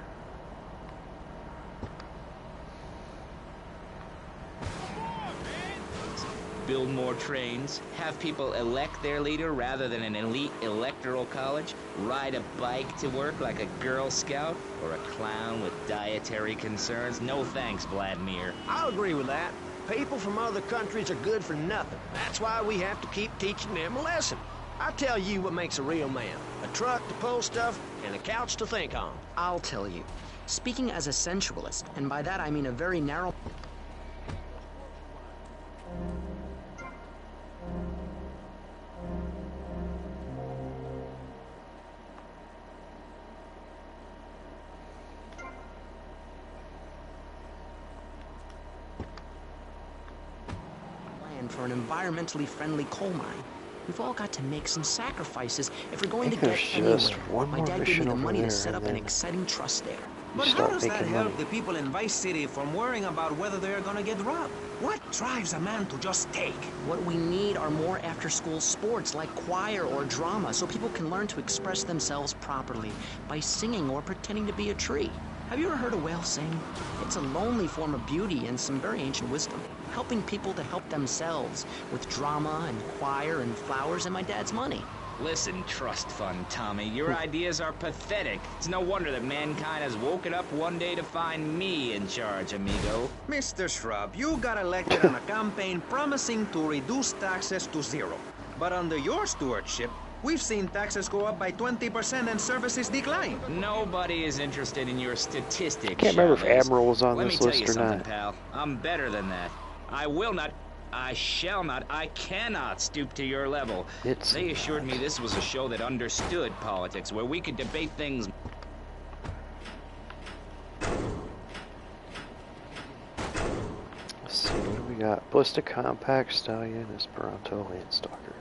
build more trains, have people elect their leader rather than an elite electoral college, ride a bike to work like a Girl Scout, or a clown with dietary concerns? No thanks, Vladimir. I'll agree with that. People from other countries are good for nothing. That's why we have to keep teaching them a lesson. I tell you what makes a real man. A truck to pull stuff and a couch to think on. I'll tell you. Speaking as a sensualist, and by that I mean a very narrow... for an environmentally friendly coal mine. We've all got to make some sacrifices if we're going to get anywhere. My dad gave me the money to set up an exciting trust there. But how does that help the people in Vice City from worrying about whether they're gonna get robbed? What drives a man to just take? What we need are more after-school sports like choir or drama so people can learn to express themselves properly by singing or pretending to be a tree. Have you ever heard a whale sing? It's a lonely form of beauty and some very ancient wisdom, helping people to help themselves with drama and choir and flowers and my dad's money. Listen, trust fund Tommy, your ideas are pathetic. It's no wonder that mankind has woken up one day to find me in charge, amigo. Mr. Shrub, you got elected on a campaign promising to reduce taxes to zero. But under your stewardship, we've seen taxes go up by 20% and services decline. Nobody is interested in your statistics. I can't remember if Admiral was on this list or not. Let me tell you something, pal. I'm better than that. I will not, I shall not, I cannot stoop to your level. They assured me this was a show that understood politics, where we could debate things. Let's see, what do we got? Ballistic Compact, Stallion, Esperanto, Landstalker.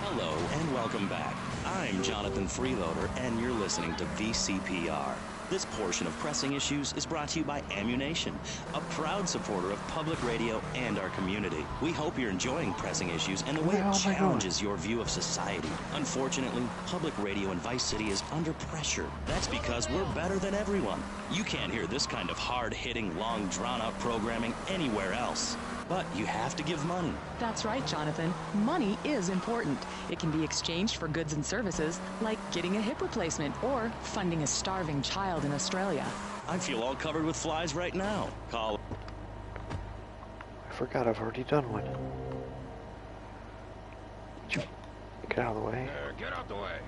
Hello and welcome back. I'm Jonathan Freeloader, and you're listening to VCPR. This portion of Pressing Issues is brought to you by Ammunition, a proud supporter of public radio and our community. We hope you're enjoying Pressing Issues and the way it challenges your view of society. Unfortunately, public radio in Vice City is under pressure. That's because we're better than everyone. You can't hear this kind of hard-hitting, long, drawn-out programming anywhere else. But you have to give money. That's right, Jonathan. Money is important. It can be exchanged for goods and services, like getting a hip replacement or funding a starving child in Australia. I feel all covered with flies right now. Call. I forgot I've already done one. Get out of the way. Get out the way.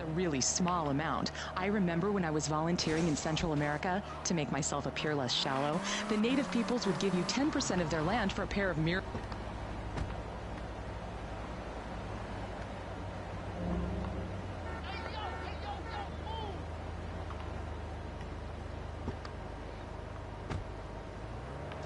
A really small amount. I remember when I was volunteering in Central America, to make myself appear less shallow, the native peoples would give you 10% of their land for a pair of mirrors.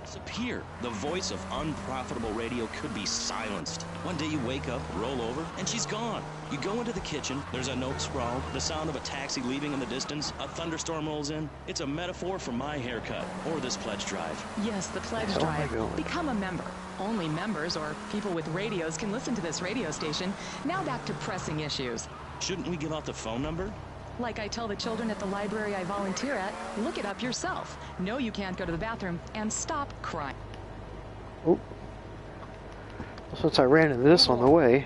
Disappear. The voice of unprofitable radio could be silenced. One day you wake up, roll over, and she's gone. You go into the kitchen, there's a note scrawled, the sound of a taxi leaving in the distance, a thunderstorm rolls in. It's a metaphor for my haircut, or this pledge drive. Yes, the pledge drive. Become a member. Only members or people with radios can listen to this radio station. Now back to Pressing Issues. Shouldn't we give out the phone number? Like I tell the children at the library I volunteer at, look it up yourself. No, you can't go to the bathroom, and stop crying. Oh. Since I ran into this on the way.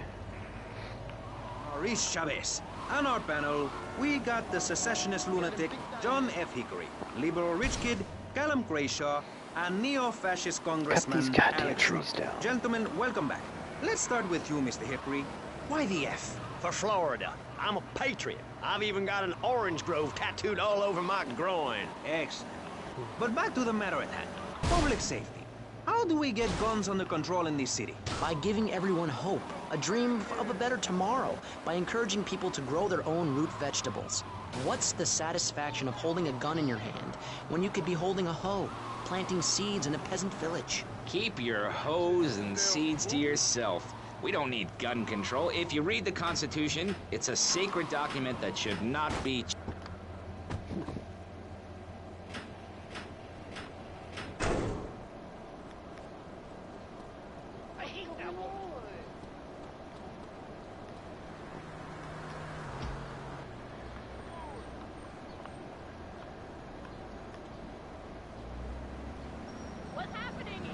Maurice Chavez. On our panel, we got the secessionist lunatic John F. Hickory, liberal rich kid Callum Crayshaw, and neo-fascist congressman Alex Shrub. Gentlemen, welcome back. Let's start with you, Mr. Hickory. Why the F? For Florida. I'm a patriot. I've even got an orange grove tattooed all over my groin. Excellent. But back to the matter at hand. Public safety. How do we get guns under control in this city? By giving everyone hope. A dream of a better tomorrow by encouraging people to grow their own root vegetables. What's the satisfaction of holding a gun in your hand when you could be holding a hoe, planting seeds in a peasant village? Keep your hoes and seeds to yourself. We don't need gun control. If you read the Constitution, it's a sacred document that should not be... What's happening here?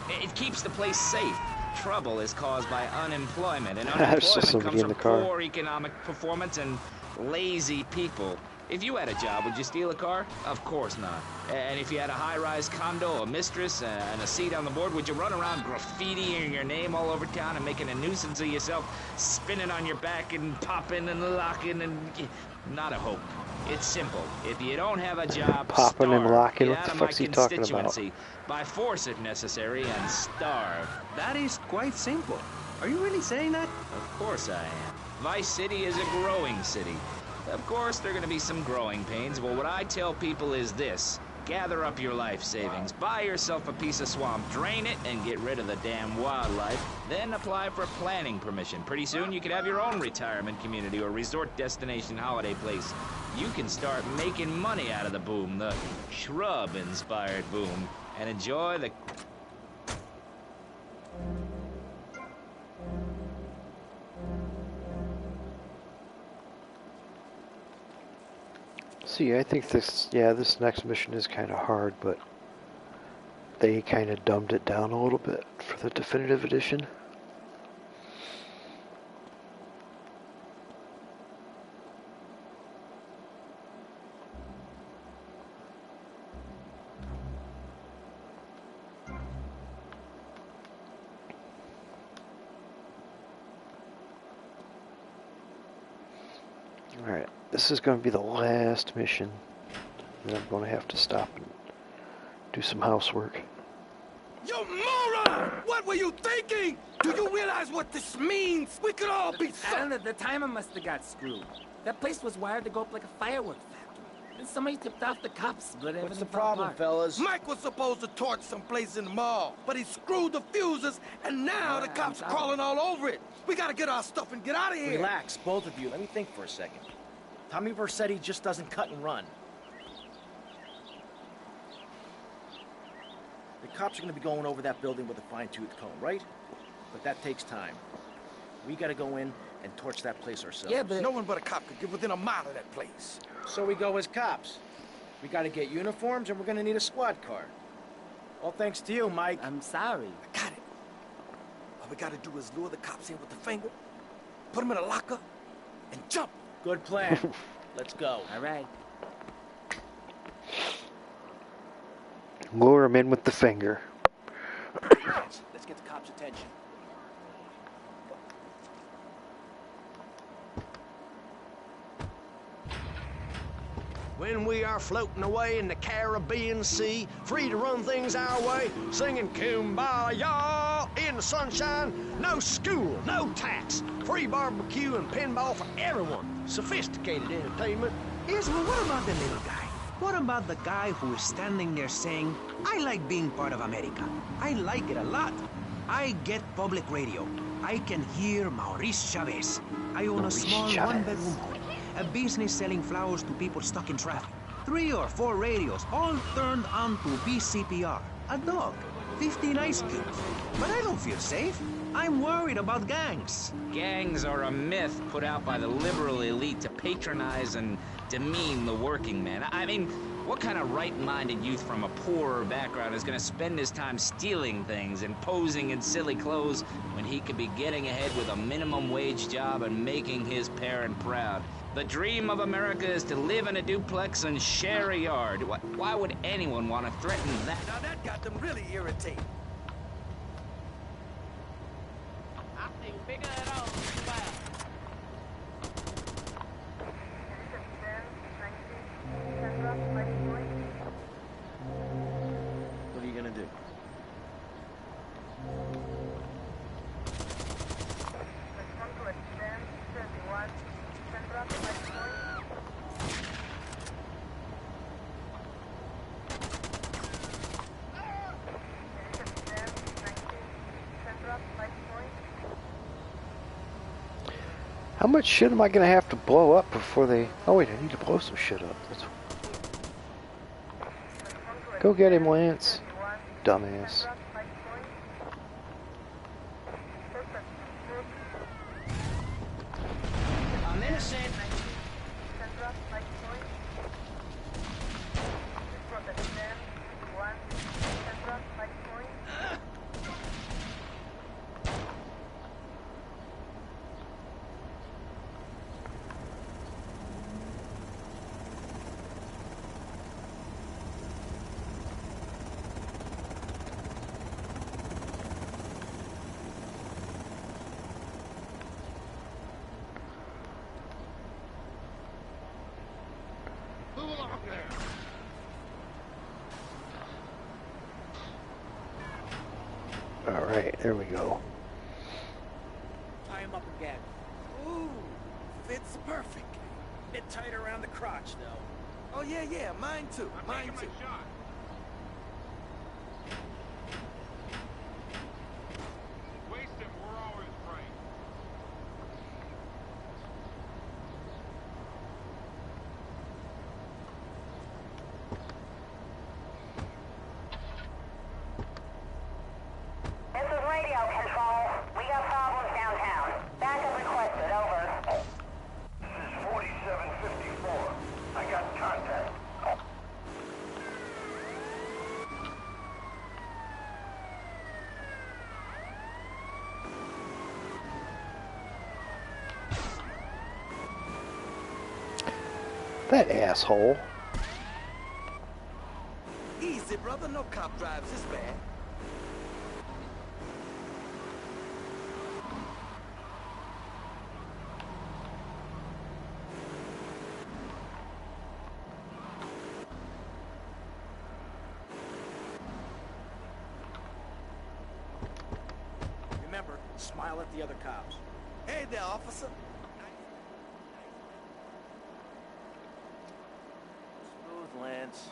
It keeps the place safe. Trouble is caused by unemployment, and There's still unemployment somebody comes in the from car. poor economic performance and lazy people. If you had a job, would you steal a car? Of course not. And if you had a high-rise condo, a mistress, and a seat on the board, would you run around graffitiing your name all over town and making a nuisance of yourself, spinning on your back and popping and locking and... Not a hope. It's simple. If you don't have a job, Popping and starve. locking, Get what the out of fuck's my he talking about? constituency, by force if necessary, and starve. That is quite simple. Are you really saying that? Of course I am. Vice City is a growing city. Of course, there are going to be some growing pains, but what I tell people is this. Gather up your life savings, buy yourself a piece of swamp, drain it, and get rid of the damn wildlife. Then apply for planning permission. Pretty soon, you could have your own retirement community or resort destination holiday place. You can start making money out of the boom, the shrub-inspired boom, and enjoy the... See, I think this next mission is kind of hard, but they kind of dumbed it down a little bit for the definitive edition. Alright, this is going to be the last mission. Then I'm going to have to stop and do some housework. You moron! What were you thinking? Do you realize what this means? We could all be so... The timer must have got screwed. That place was wired to go up like a fireworks factory. Then somebody tipped off the cops, split everything. What's the problem, fellas? Mike was supposed to torch some place in the mall, but he screwed the fuses, and now the cops are crawling all over it. We gotta get our stuff and get out of here. Relax, both of you. Let me think for a second. Tommy Vercetti just doesn't cut and run. The cops are going to be going over that building with a fine-tooth comb, right? But that takes time. We got to go in and torch that place ourselves. Yeah, but no one but a cop could get within a mile of that place. So we go as cops. We got to get uniforms, and we're going to need a squad car. All thanks to you, Mike. I'm sorry. I got it. All we got to do is lure the cops in with the finger, put them in a locker, and jump. Good plan. Let's go. All right. Lure him in with the finger. Let's get the cops' attention. When we are floating away in the Caribbean Sea, free to run things our way, singing Kumbaya in the sunshine, no school, no tax, free barbecue and pinball for everyone, sophisticated entertainment. Yes, well, what about the little guy? What about the guy who is standing there saying, I like being part of America. I like it a lot. I get public radio. I can hear Maurice Chavez. I own a small one-bedroom home. A business selling flowers to people stuck in traffic. 3 or 4 radios, all turned on to BCPR. A dog. 15 ice cubes. But I don't feel safe. I'm worried about gangs. Gangs are a myth put out by the liberal elite to patronize and demean the working man. I mean, what kind of right-minded youth from a poorer background is going to spend his time stealing things and posing in silly clothes when he could be getting ahead with a minimum wage job and making his parent proud? The dream of America is to live in a duplex and share a yard. Why would anyone want to threaten that? Now that got them really irritated. What are you gonna do? How much shit am I gonna have to blow up before they... Oh wait, I need to blow some shit up. Go get him, Lance. Dumbass. I'm innocent. Alright, there we go. Tie him up again. Ooh, fits perfect. Bit tight around the crotch, though. Oh, yeah, mine too. Mine too. This is radio control. We got problems downtown. Backup requested, over. This is 4754. I got contact. That asshole. Easy, brother. No cop drives this bad. Remember, smile at the other cops. Hey there, officer. Smooth, Lance.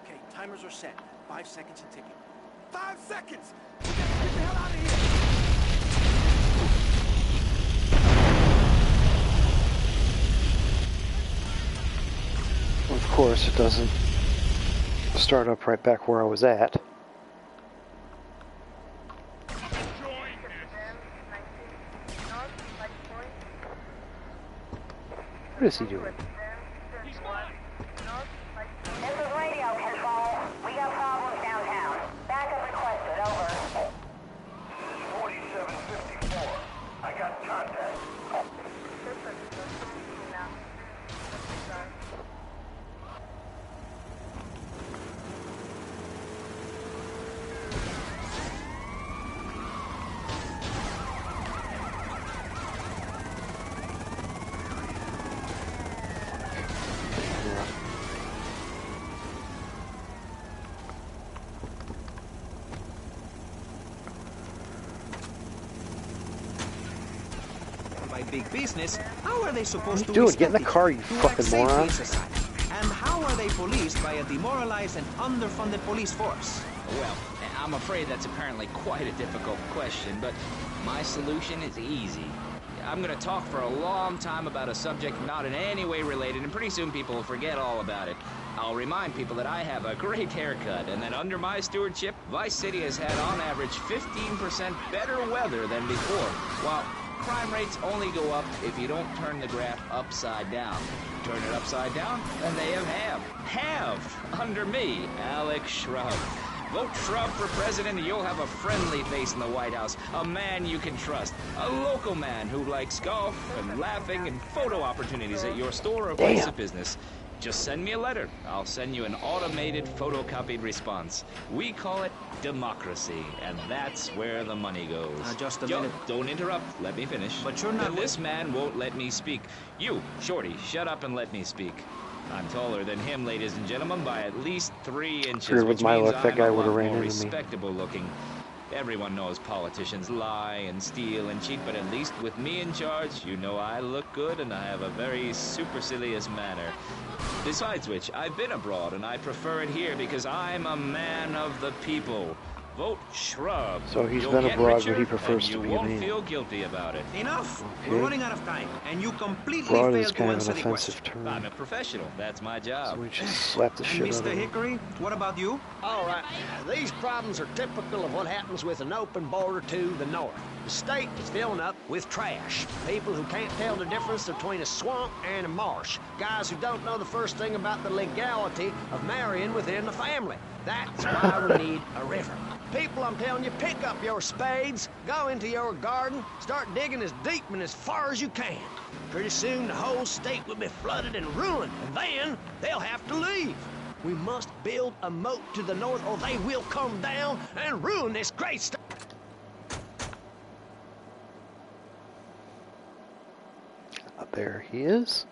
Okay, timers are set. 5 seconds and ticking. 5 seconds! We gotta get the hell out of here! Of course, it doesn't start up right back where I was at. What is he doing? This is radio control. We got problems downtown. Backup requested, over. This is 4754. I got contact. Big business, how are they supposed to Dude, get in the respect car, each you other to fucking act safely moron. in society? And how are they policed by a demoralized and underfunded police force? Well, I'm afraid that's apparently quite a difficult question, but my solution is easy. I'm gonna talk for a long time about a subject not in any way related, and pretty soon people will forget all about it. I'll remind people that I have a great haircut, and that under my stewardship, Vice City has had on average 15% better weather than before, while crime rates only go up if you don't turn the graph upside down. Turn it upside down, and they have under me, Alex Shrub. Vote Shrub for president and you'll have a friendly face in the White House, a man you can trust, a local man who likes golf and laughing and photo opportunities at your store or place of business. Just send me a letter. I'll send you an automated photocopied response. We call it democracy, and that's where the money goes. Just a minute. Don't interrupt. Let me finish. But you're not... And this man won't let me speak. You, Shorty, shut up and let me speak. I'm taller than him, ladies and gentlemen, by at least 3 inches, Sure, with which my means luck, that I'm guy a would've lot ran more into me. respectable looking. Everyone knows politicians lie and steal and cheat, but at least with me in charge, you know I look good and I have a very supercilious manner. Besides which, I've been abroad and I prefer it here because I'm a man of the people. Vote Shrub. So he's You'll been get abroad, richer, but he prefers and to be a you won't man. feel guilty about it. Enough! Okay. We're running out of time, and you completely Broad failed is to kind of answer an the offensive question. term. I'm a professional. That's my job. So we just slap the shit out of Mr. him. Hickory, what about you? All right, these problems are typical of what happens with an open border to the north. The state is filling up with trash. People who can't tell the difference between a swamp and a marsh. Guys who don't know the first thing about the legality of marrying within the family. That's why we need a river. People, I'm telling you, pick up your spades, go into your garden, start digging as deep and as far as you can. Pretty soon the whole state will be flooded and ruined, and then they'll have to leave. We must build a moat to the north or they will come down and ruin this great state. There he is.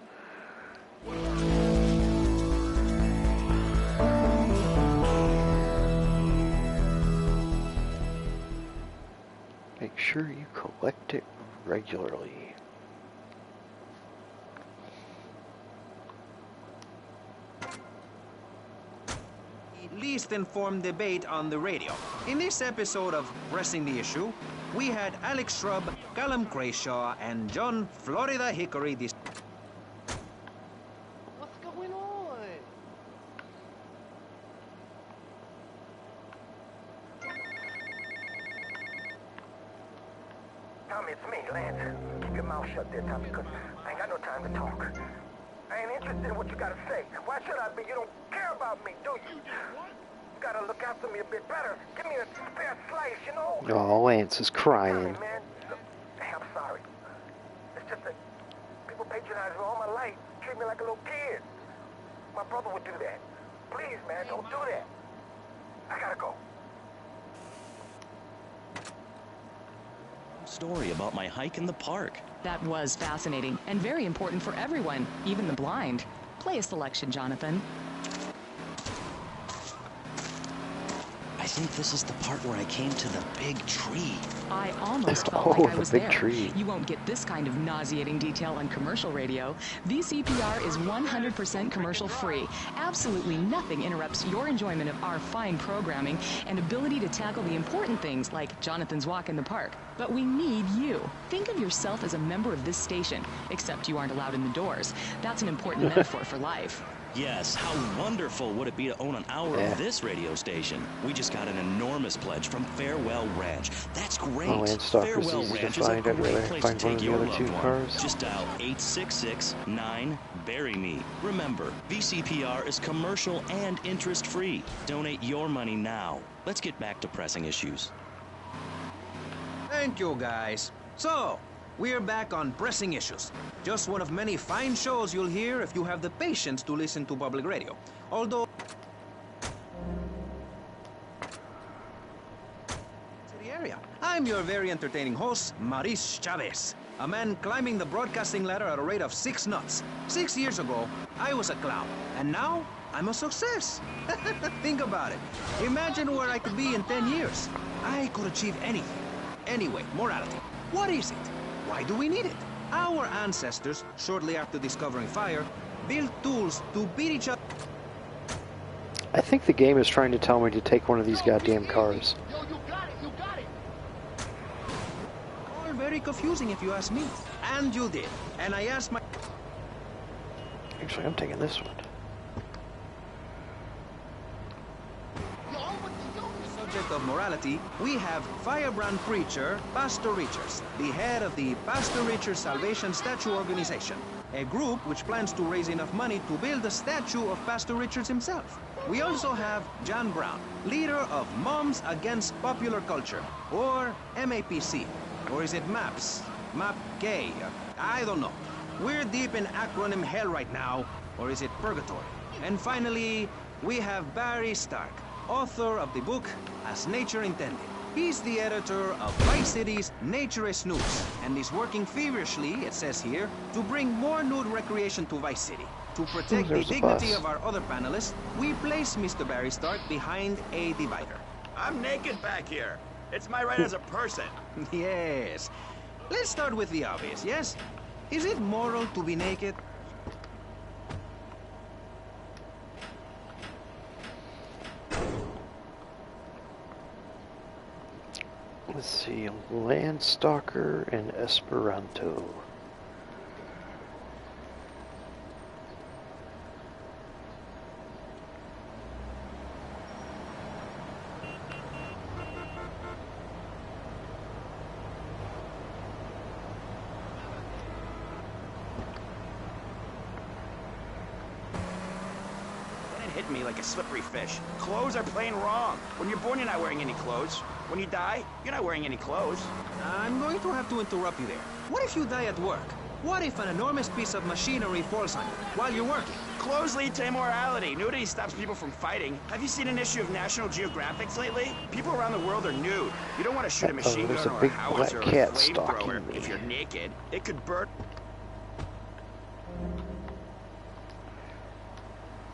Make sure you collect it regularly. Least informed debate on the radio. In this episode of Pressing the Issue, we had Alex Shrub, Callum Crayshaw, and John Florida Hickory. What's going on? Tommy, it's me, Lance. Keep your mouth shut there, Tommy, because I ain't got no time to talk. I ain't interested in what you gotta say. Why should I be? You don't care about me, do you? You gotta look after me a bit better. Give me a spare slice, you know? Oh, Lance is crying. Tommy, man. Look, hey, I'm sorry. It's just that people patronize me all my life, treat me like a little kid. My brother would do that. Please, man, don't do that. I gotta go. Story about my hike in the park. That was fascinating and very important for everyone, even the blind. Play a selection, Jonathan. I think this is the part where I came to the big tree. I almost felt like I was the big there. tree. You won't get this kind of nauseating detail on commercial radio. VCPR is 100% commercial free. Absolutely nothing interrupts your enjoyment of our fine programming and ability to tackle the important things like Jonathan's walk in the park. But we need you. Think of yourself as a member of this station, except you aren't allowed in the doors. That's an important metaphor for life. Yes, how wonderful would it be to own an hour of this radio station? We just got an enormous pledge from Farewell Ranch. That's great. Oh, and Stalker's Farewell easy to Ranch is a find. I'd great rather place find to one of take the your other two loved one. cars. Just dial 866-9-BURY-ME. Remember, VCPR is commercial and interest-free. Donate your money now. Let's get back to pressing issues. Thank you, guys. So, we're back on Pressing Issues. Just one of many fine shows you'll hear if you have the patience to listen to public radio. Although... ...city area. I'm your very entertaining host, Maurice Chavez. A man climbing the broadcasting ladder at a rate of 6 knots. 6 years ago, I was a clown. And now, I'm a success. Think about it. Imagine where I could be in 10 years. I could achieve anything. Anyway, morality. What is it? Why do we need it? Our ancestors, shortly after discovering fire, built tools to beat each other. I think the game is trying to tell me to take one of these goddamn cars. All very confusing if you ask me. And you did. And I asked my... Actually, I'm taking this one. Subject of morality, we have firebrand preacher Pastor Richards, the head of the Pastor Richards Salvation Statue Organization, a group which plans to raise enough money to build a statue of Pastor Richards himself. We also have John Brown, leader of Moms Against Popular Culture, or MAPC, or is it MAPS? MAPK? I don't know. We're deep in acronym hell right now, or is it purgatory? And finally, we have Barry Stark, author of the book As Nature Intended. He's the editor of Vice City's Naturist News, and is working feverishly, it says here, to bring more nude recreation to Vice City. To protect the dignity of our other panelists, we place Mr. Barry Stark behind a divider. I'm naked back here. It's my right as a person. Yes. Let's start with the obvious, yes? Is it moral to be naked? Let's see, Landstalker and Esperanto. Hit me like a slippery fish. Clothes are plain wrong. When you're born, you're not wearing any clothes. When you die, you're not wearing any clothes. I'm going to have to interrupt you there. What if you die at work? What if an enormous piece of machinery falls on you while you're working? Clothes lead to immorality. Nudity stops people from fighting. Have you seen an issue of National Geographic lately? People around the world are nude. You don't want to shoot a machine gun or a howitzer or a flamethrower if you're naked. It could burn.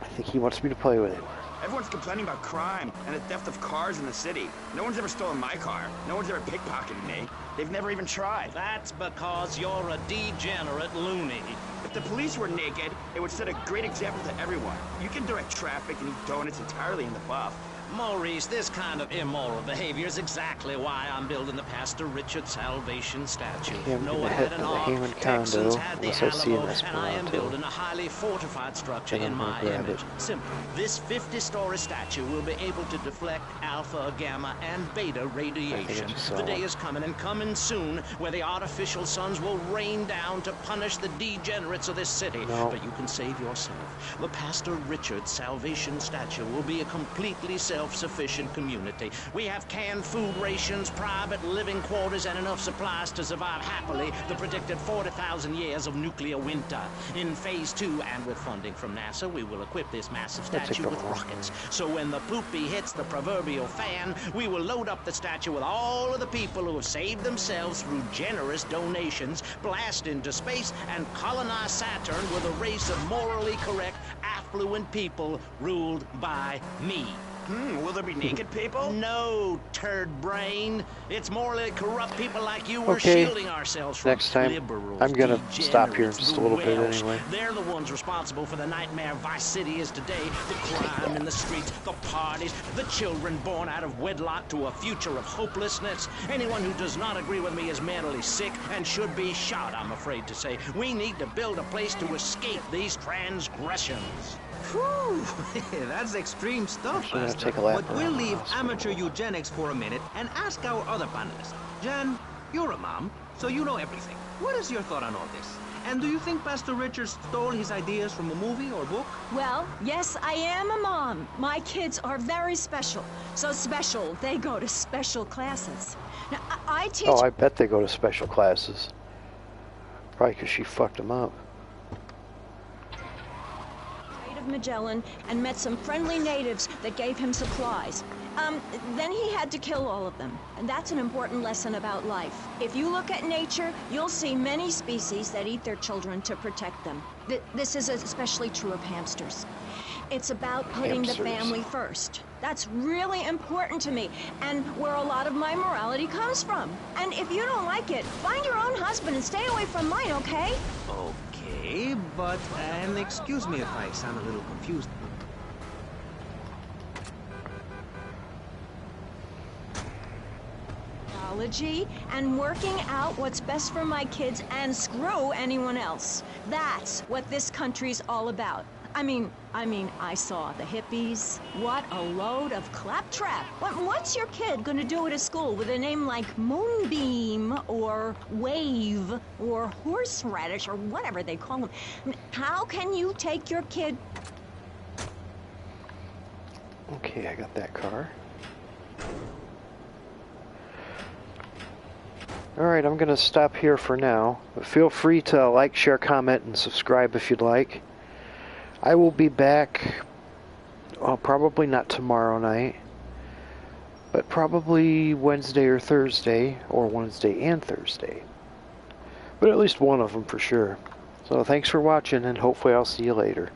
I think he wants me to play with him. Everyone's complaining about crime and the theft of cars in the city. No one's ever stolen my car. No one's ever pickpocketed me. They've never even tried. That's because you're a degenerate loony. If the police were naked, it would set a great example to everyone. You can direct traffic and eat donuts entirely in the buff. Maurice, this kind of immoral behavior is exactly why I'm building the Pastor Richard Salvation statue. Noah had an ark, Texans had the Alamo, and I am building a highly fortified structure in my image. Simple. This 50-story statue will be able to deflect alpha, gamma, and beta radiation. The day is coming, and coming soon, where the artificial suns will rain down to punish the degenerates of this city. But you can save yourself. The Pastor Richard Salvation statue will be a completely self-sufficient community. We have canned food rations, private living quarters, and enough supplies to survive happily the predicted 40,000 years of nuclear winter. In Phase 2, and with funding from NASA, we will equip this massive statue with rockets. So when the poopy hits the proverbial fan, we will load up the statue with all of the people who have saved themselves through generous donations, blast into space, and colonize Saturn with a race of morally correct, affluent people ruled by me. Will there be naked people? No, turd brain. It's morally corrupt people like you we're shielding ourselves from. Next time, liberals, I'm gonna stop here in just a little bit anyway. They're the ones responsible for the nightmare Vice City is today. The crime in the streets, the parties, the children born out of wedlock to a future of hopelessness. Anyone who does not agree with me is mentally sick and should be shot, I'm afraid to say. We need to build a place to escape these transgressions. Whew, that's extreme stuff, Buster. But we'll leave amateur eugenics for a minute and ask our other panelists. Jan, you're a mom, so you know everything. What is your thought on all this? And do you think Pastor Richard stole his ideas from a movie or book? Well, yes, I am a mom. My kids are very special. So special, they go to special classes. Now, I teach... Oh, I bet they go to special classes. Probably because she fucked them up. Magellan and met some friendly natives that gave him supplies. Then he had to kill all of them. And that's an important lesson about life. If you look at nature, you'll see many species that eat their children to protect them. This is especially true of hamsters. It's about putting the family first. That's really important to me, and where a lot of my morality comes from. And if you don't like it, find your own husband and stay away from mine, okay? Okay, but, and excuse me if I sound a little confused. And working out what's best for my kids and screw anyone else. That's what this country's all about. I mean, I saw the hippies. What a load of claptrap. What's your kid gonna do at a school with a name like Moonbeam or Wave or Horseradish or whatever they call them? How can you take your kid... Okay, I got that car. Alright, I'm gonna stop here for now. But feel free to like, share, comment, and subscribe if you'd like. I will be back, probably not tomorrow night, but probably Wednesday or Thursday, or Wednesday and Thursday. But at least one of them for sure. So thanks for watching, and hopefully I'll see you later.